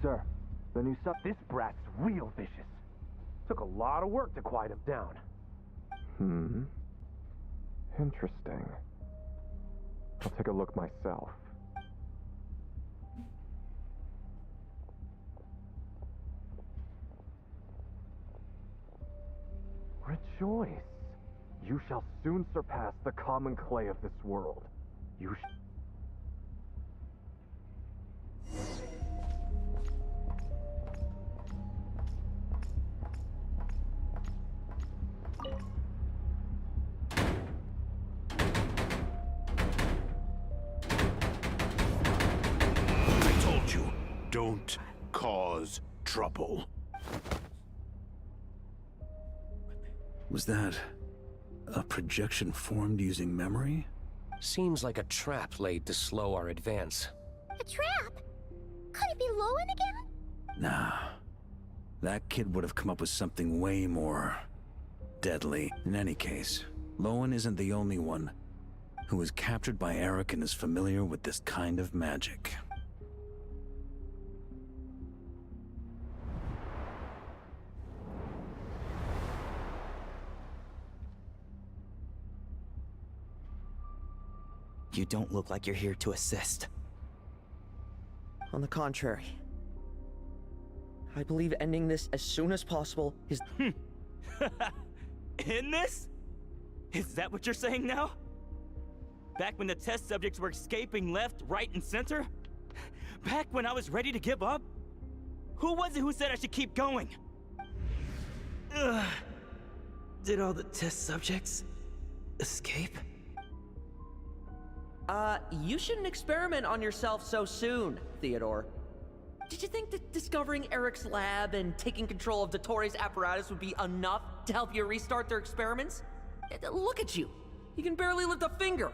Sir, the new this brat's real vicious. Took a lot of work to quiet him down. Interesting. I'll take a look myself. Rejoice! You shall soon surpass the common clay of this world. You I told you, don't cause trouble. Was that a projection formed using memory? Seems like a trap laid to slow our advance. A trap? Could it be Lowen again? Nah. That kid would have come up with something way more deadly. In any case, Lowen isn't the only one who was captured by Eric and is familiar with this kind of magic. You don't look like you're here to assist. On the contrary, I believe ending this as soon as possible is... In this? Is that what you're saying now? Back when the test subjects were escaping left, right, and center? Back when I was ready to give up? Who was it who said I should keep going? Did all the test subjects escape? You shouldn't experiment on yourself so soon, Theodore. Did you think that discovering Eric's lab and taking control of Dottore apparatus would be enough to help you restart their experiments? Look at you. You can barely lift a finger.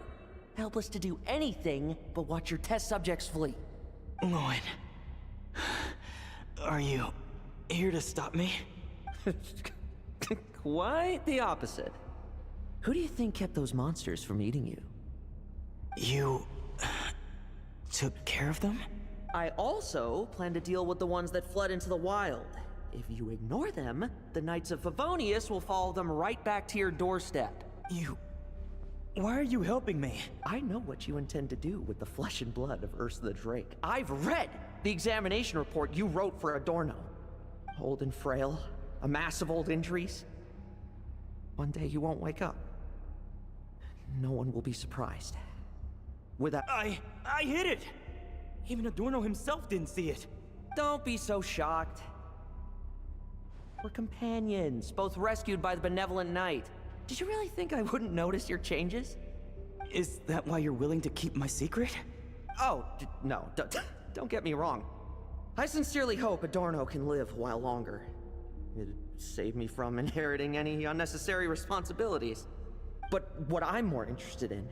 Helpless to do anything but watch your test subjects flee. Lowen, are you here to stop me? Quite the opposite. Who do you think kept those monsters from eating you? You took care of them? I also plan to deal with the ones that fled into the wild. If you ignore them, the Knights of Favonius will follow them right back to your doorstep. Why are you helping me? I know what you intend to do with the flesh and blood of Ursa the Drake. I've read the examination report you wrote for Adorno. Old and frail, a mass of old injuries. One day you won't wake up. No one will be surprised. without... I hit it! Even Adorno himself didn't see it. Don't be so shocked. We're companions, both rescued by the benevolent knight. Did you really think I wouldn't notice your changes? Is that why you're willing to keep my secret? Oh, no, don't get me wrong. I sincerely hope Adorno can live a while longer. It'd save me from inheriting any unnecessary responsibilities. But what I'm more interested in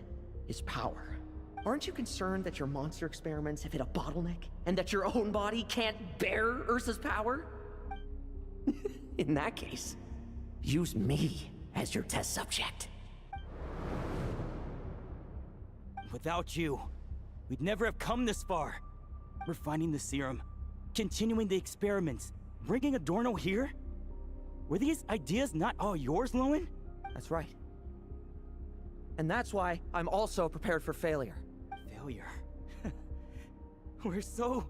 is power. Aren't you concerned that your monster experiments have hit a bottleneck, and that your own body can't bear Ursa's power? In that case, use me as your test subject. Without you, we'd never have come this far. Refining the serum, continuing the experiments, bringing Adorno here? Were these ideas not all yours, Lowen? That's right. And that's why I'm also prepared for failure. Failure? We're so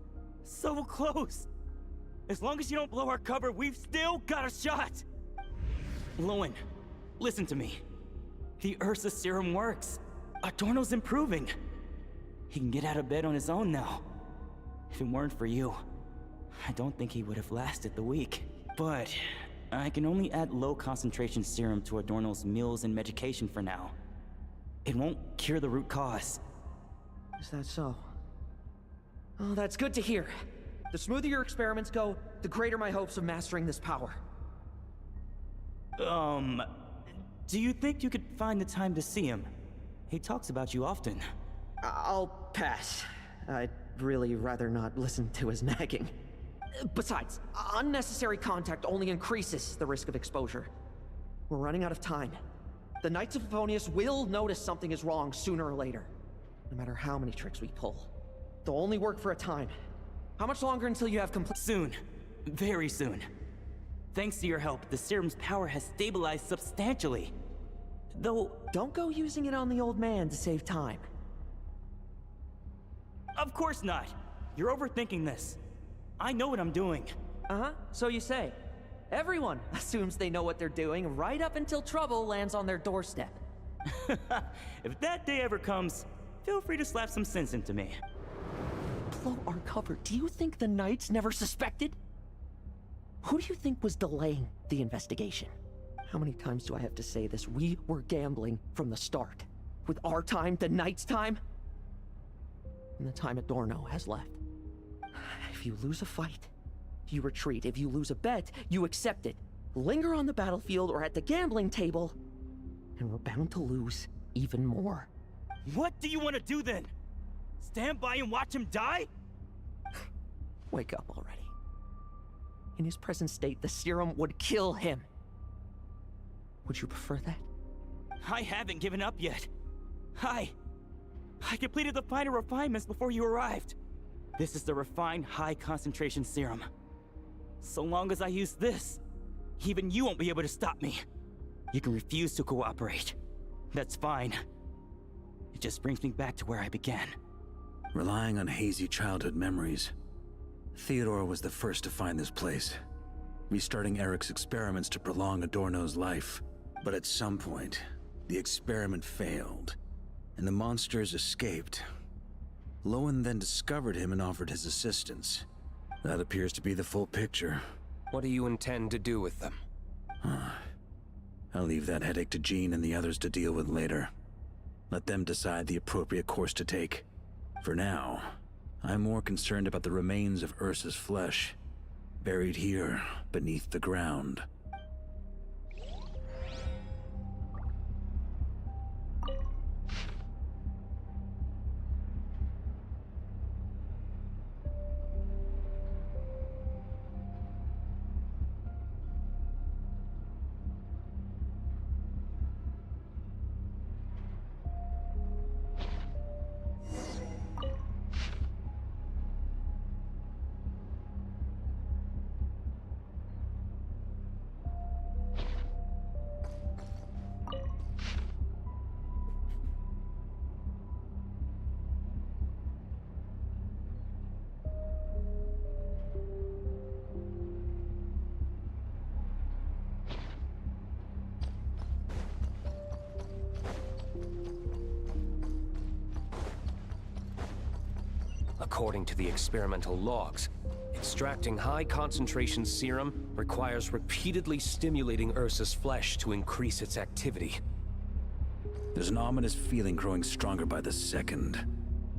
close. As long as you don't blow our cover, we've still got a shot! Lowen, listen to me. The Ursa serum works. Adorno's improving. He can get out of bed on his own now. If it weren't for you, I don't think he would have lasted the week. But I can only add low concentration serum to Adorno's meals and medication for now. It won't cure the root cause. Is that so? Oh, that's good to hear. The smoother your experiments go, the greater my hopes of mastering this power. Do you think you could find the time to see him? He talks about you often. I'll pass. I'd really rather not listen to his nagging. Besides, unnecessary contact only increases the risk of exposure. We're running out of time. The Knights of Favonius will notice something is wrong sooner or later, no matter how many tricks we pull. They'll only work for a time. How much longer until you have complete— Soon. Very soon. Thanks to your help, the serum's power has stabilized substantially. Though— Don't go using it on the old man to save time. Of course not. You're overthinking this. I know what I'm doing. Uh-huh, so you say. Everyone assumes they know what they're doing right up until trouble lands on their doorstep. If that day ever comes, feel free to slap some sense into me. Blow our cover. Do you think the Knights never suspected? Who do you think was delaying the investigation? How many times do I have to say this? We were gambling from the start. With our time, the Knights' time, and the time Adorno has left. If you lose a fight, you retreat. If you lose a bet, you accept it. Linger on the battlefield or at the gambling table, and we're bound to lose even more. What do you want to do then? Stand by and watch him die? Wake up already. In his present state, the serum would kill him. Would you prefer that? I haven't given up yet. I completed the final refinements before you arrived. This is the refined high-concentration serum. So long as I use this, even you won't be able to stop me. You can refuse to cooperate. That's fine. It just brings me back to where I began. Relying on hazy childhood memories, Theodore was the first to find this place, restarting Eric's experiments to prolong Adorno's life. But at some point, the experiment failed, and the monsters escaped. Lowen then discovered him and offered his assistance. That appears to be the full picture. What do you intend to do with them? I'll leave that headache to Jean and the others to deal with later. Let them decide the appropriate course to take. For now, I'm more concerned about the remains of Ursa's flesh, buried here beneath the ground. According to the experimental logs, extracting high-concentration serum requires repeatedly stimulating Ursa's flesh to increase its activity. There's an ominous feeling growing stronger by the second.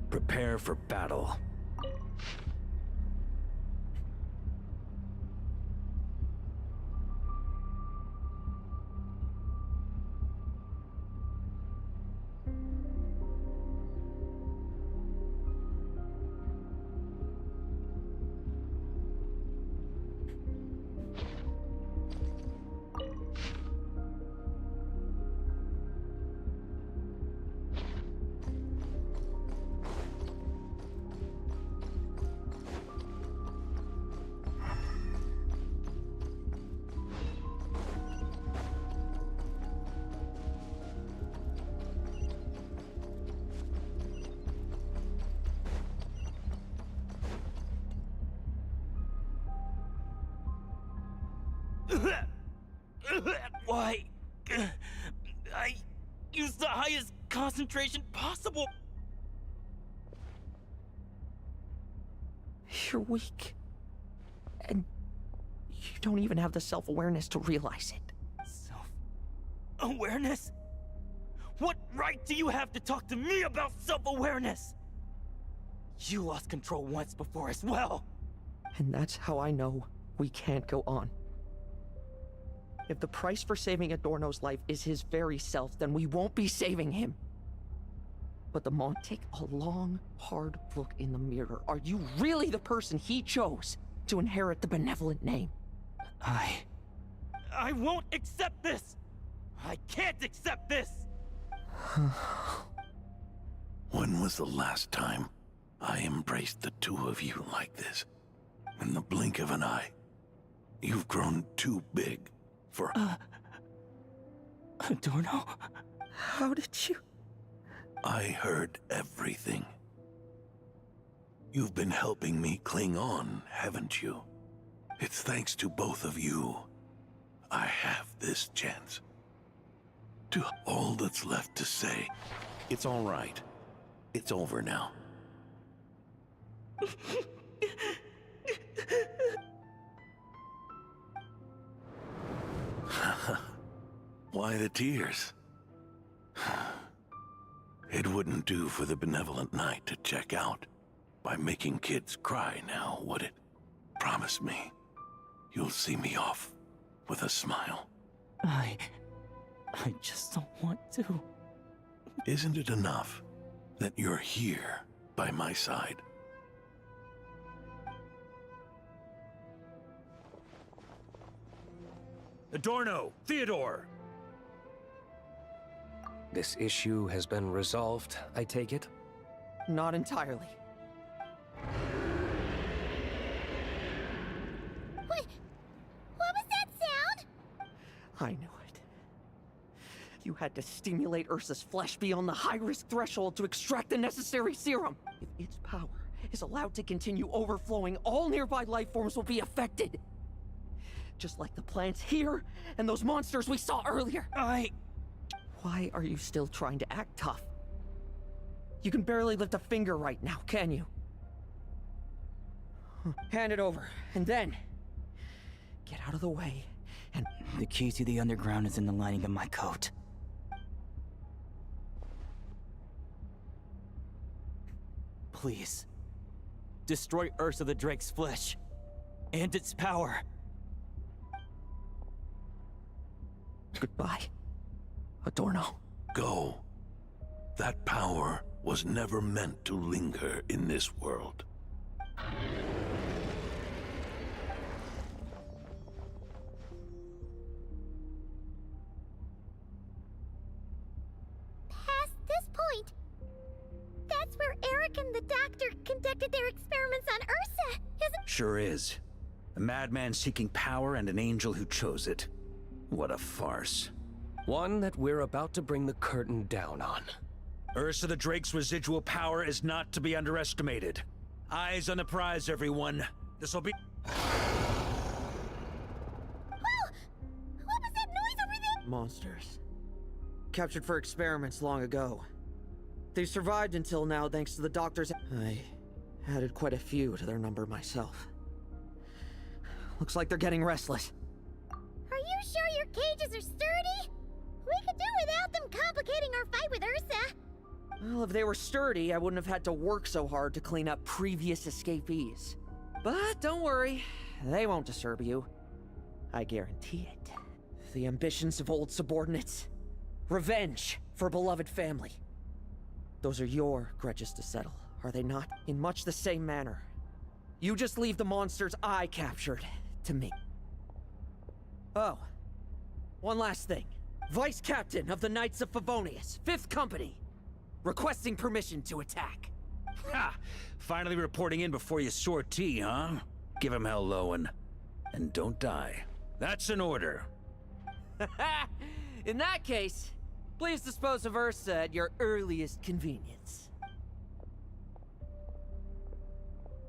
Prepare for battle. Why? I used the highest concentration possible. You're weak. And you don't even have the self-awareness to realize it. Self-awareness? What right do you have to talk to me about self-awareness? You lost control once before as well. And that's how I know we can't go on. If the price for saving Adorno's life is his very self, then we won't be saving him. But the take a long, hard look in the mirror. Are you really the person he chose to inherit the benevolent name? I won't accept this! I can't accept this! When was the last time I embraced the two of you like this? In the blink of an eye. You've grown too big for... Adorno? How did you... I heard everything. You've been helping me cling on, haven't you? It's thanks to both of you I have this chance. To all that's left to say, it's all right. It's over now. Why the tears? It wouldn't do for the benevolent knight to check out by making kids cry now, would it? Promise me, you'll see me off with a smile. I just don't want to. Isn't it enough that you're here by my side? Adorno! Theodore! This issue has been resolved, I take it? Not entirely. What was that sound? I knew it. You had to stimulate Ursa's flesh beyond the high-risk threshold to extract the necessary serum. If its power is allowed to continue overflowing, all nearby life forms will be affected. Just like the plants here and those monsters we saw earlier. Why are you still trying to act tough? You can barely lift a finger right now, can you? Hand it over, and then... get out of the way, and... The key to the underground is in the lining of my coat. Please. Destroy Ursa the Drake's flesh. And its power. Goodbye, Adorno. Go. That power was never meant to linger in this world. Past this point, that's where Eric and the doctor conducted their experiments on Ursa, isn't... Sure is. A madman seeking power and an angel who chose it. What a farce. One that we're about to bring the curtain down on. Ursa the Drake's residual power is not to be underestimated. Eyes on the prize, everyone. This'll be... Whoa! What was that noise over there? Monsters. Captured for experiments long ago. They've survived until now thanks to the doctor's... I Added quite a few to their number myself. Looks like they're getting restless. Are you sure your cages are sturdy? We could do without them complicating our fight with Ursa. Well, if they were sturdy, I wouldn't have had to work so hard to clean up previous escapees. But don't worry, they won't disturb you. I guarantee it. The ambitions of old subordinates. Revenge for beloved family. Those are your grudges to settle, are they not? In much the same manner. You just leave the monsters I captured to me. Oh, one last thing. Vice Captain of the Knights of Favonius, 5th Company, requesting permission to attack. Ha! Finally reporting in before you sortie, huh? Give him hell, Lowen. And don't die. That's an order. In that case, please dispose of Ursa at your earliest convenience.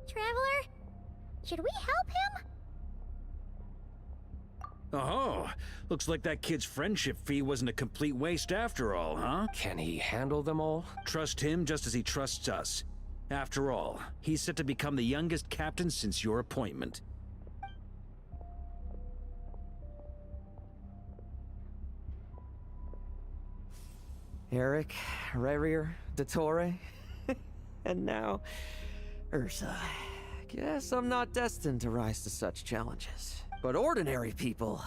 Traveler, should we help him? Oh, looks like that kid's friendship fee wasn't a complete waste after all, huh? Can he handle them all? Trust him just as he trusts us. After all, he's set to become the youngest captain since your appointment. Eric, Rarier, Dottore, and now Ursa. Guess I'm not destined to rise to such challenges. But ordinary people,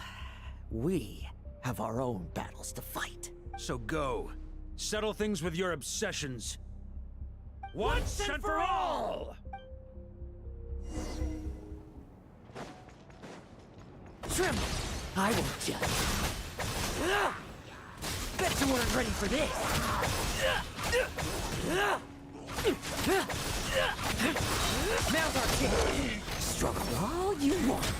we have our own battles to fight. So go. Settle things with your obsessions. Once and for all! Tremble! I won't judge. Bet you weren't ready for this. Now's our chance. Struggle all you want.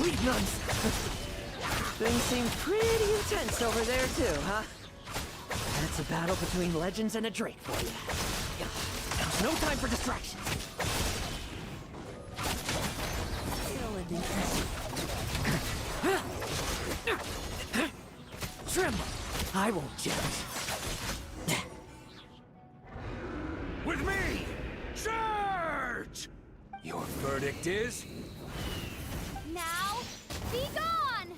Weak nuns. Things seem pretty intense over there too, huh? That's a battle between legends and a drake for you. Now's no time for distractions. Tremble! I won't judge. With me! Charge! Your verdict is? Now, be gone!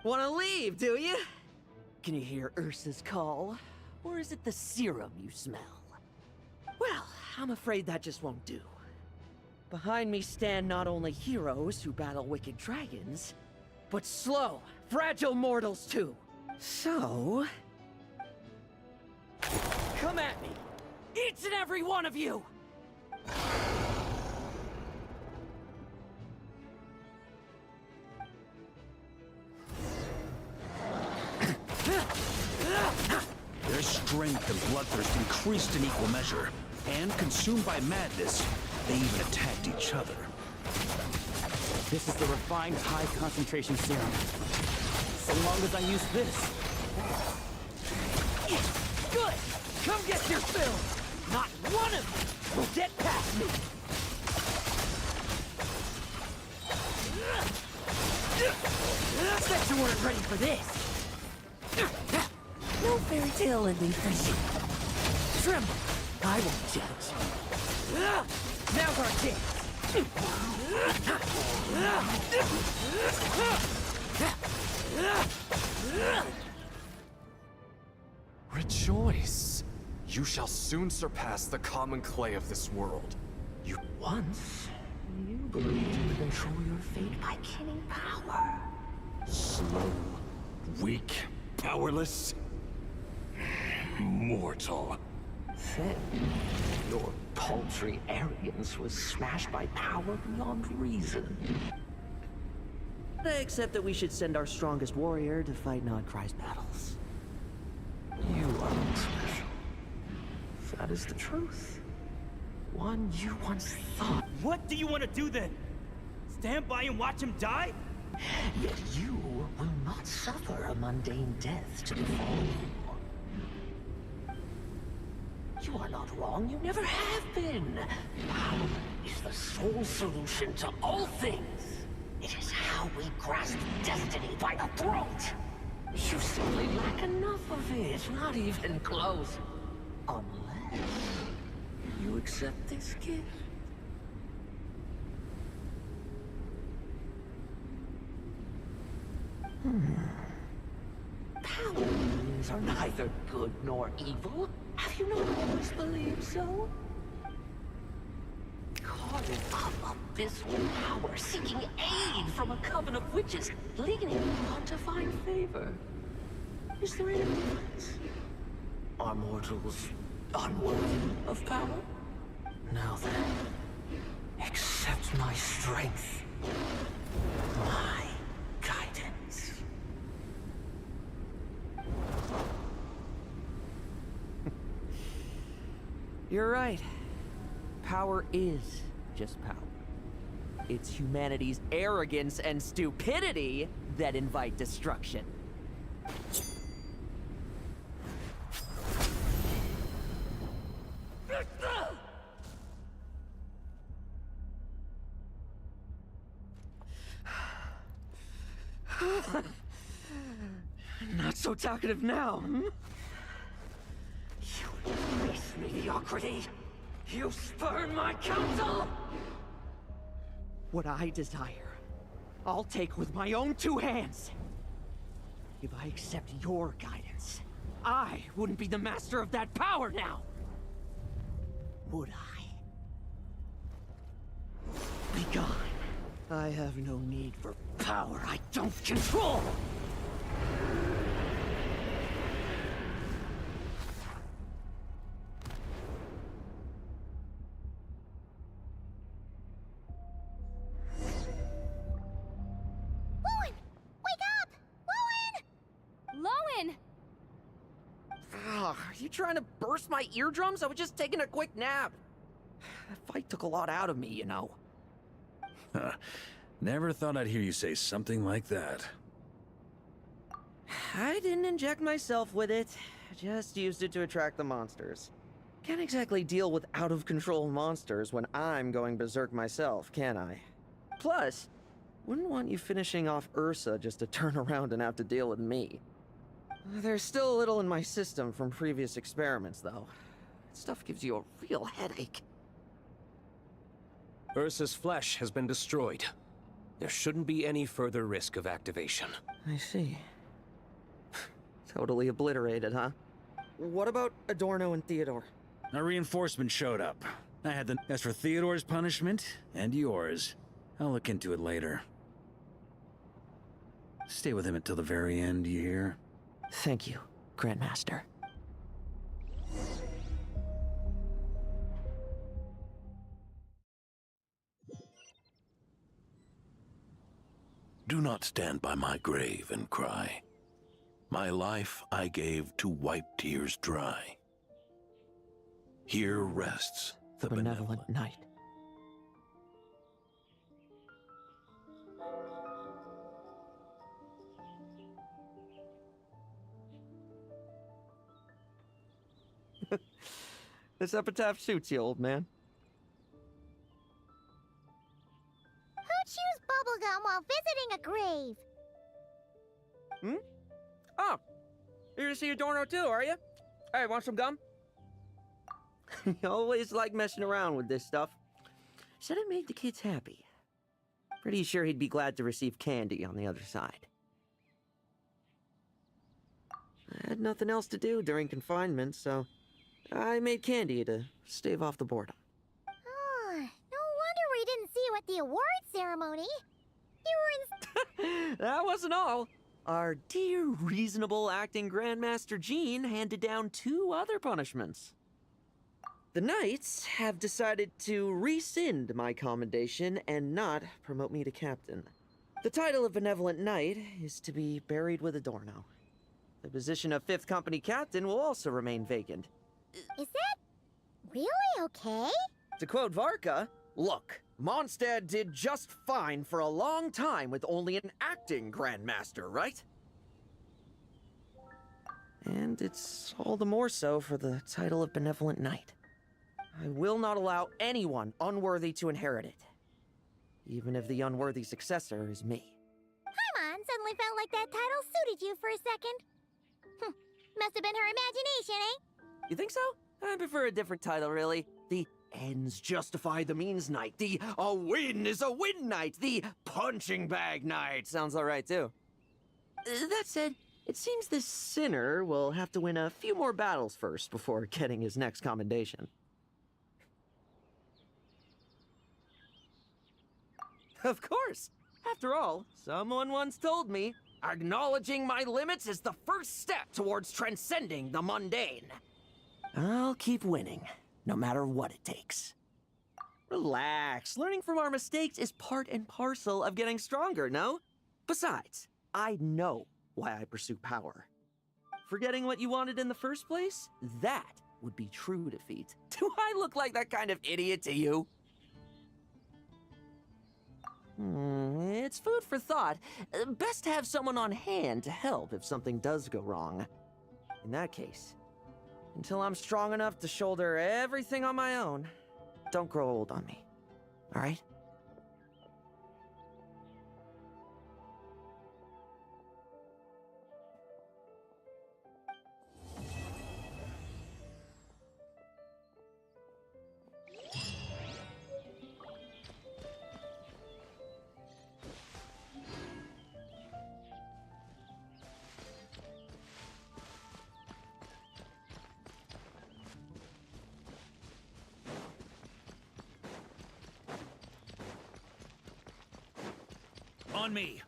Wanna leave, do you? Can you hear Ursa's call? Or is it the serum you smell? Well, I'm afraid that just won't do. Behind me stand not only heroes who battle wicked dragons, but slow, fragile mortals too. So... come at me! Each and every one of you! Their strength and bloodthirst increased in equal measure, and consumed by madness, they even attacked each other. This is the refined high-concentration serum. So long as I use this. Good! Come get your fill! Not one of you will get past me! Bet you weren't ready for this! No fairy tale ending for you. Tremble! I won't judge. Now's our chance! Rejoice! You shall soon surpass the common clay of this world. You Once, you believed you could control your fate by killing power. Slow, weak, powerless, mortal. Then, your paltry arrogance was smashed by power beyond reason. Except that we should send our strongest warrior to fight Nodcry's battles. You are not special. That is the truth. One you once thought. What do you want to do then? Stand by and watch him die? Yet you will not suffer a mundane death to befall you. You are not wrong, you never have been. Power is the sole solution to all things. It is how we grasp destiny by the throat. You simply lack enough of it, not even close. Unless you accept this gift. Powers are neither good nor evil. Have you not always believed so? Carving up abyssal power, seeking aid from a coven of witches, leaning on to find favor. Is there any difference? Are mortals unworthy of power? Now then, accept my strength, my guidance. You're right. Power is just power. It's humanity's arrogance and stupidity that invite destruction. Not so talkative now, hmm? You embrace mediocrity. You spurn my counsel. What I desire, I'll take with my own two hands. If I accept your guidance, I wouldn't be the master of that power now. Would I? Be gone. I have no need for power I don't control. Are you trying to burst my eardrums? I was just taking a quick nap. That fight took a lot out of me, you know. Never thought I'd hear you say something like that. I didn't inject myself with it. Just used it to attract the monsters. Can't exactly deal with out-of-control monsters when I'm going berserk myself, can I? Plus, wouldn't want you finishing off Ursa just to turn around and have to deal with me. There's still a little in my system from previous experiments, though. That stuff gives you a real headache. Ursa's flesh has been destroyed. There shouldn't be any further risk of activation. I see. Totally obliterated, huh? What about Adorno and Theodore? A reinforcement showed up. I had the... As for Theodore's punishment, and yours, I'll look into it later. Stay with him until the very end, you hear? Thank you, Grandmaster. Do not stand by my grave and cry. My life I gave to wipe tears dry. Here rests the benevolent Knight. This epitaph suits you, old man. Who chews bubblegum while visiting a grave? Hmm? Oh, you're to see Adorno too, are you? Hey, want some gum? You always like messing around with this stuff. Said it made the kids happy. Pretty sure he'd be glad to receive candy on the other side. I had nothing else to do during confinement, so I made candy to stave off the boredom. Oh, no wonder we didn't see you at the award ceremony. You were in... That wasn't all. Our dear, reasonable acting Grandmaster Jean handed down 2 other punishments. The Knights have decided to rescind my commendation and not promote me to captain. The title of Benevolent Knight is to be buried with Adorno. The position of 5th Company Captain will also remain vacant. Is that really okay? To quote Varka, look, Mondstadt did just fine for a long time with only an acting Grandmaster, right? And it's all the more so for the title of Benevolent Knight. I will not allow anyone unworthy to inherit it. even if the unworthy successor is me. Paimon suddenly felt like that title suited you for a second. Must have been her imagination, eh? You think so? I prefer a different title, really. The ends justify the means knight. The a win is a win knight. The punching bag knight. Sounds alright, too. That said, it seems this sinner will have to win a few more battles first before getting his next commendation. Of course! After all, someone once told me, acknowledging my limits is the first step towards transcending the mundane. I'll keep winning, no matter what it takes. Relax, learning from our mistakes is part and parcel of getting stronger, no? Besides, I know why I pursue power. Forgetting what you wanted in the first place? That would be true defeat. Do I look like that kind of idiot to you? It's food for thought. Best to have someone on hand to help if something does go wrong. In that case, until I'm strong enough to shoulder everything on my own, don't grow old on me. All right? On me.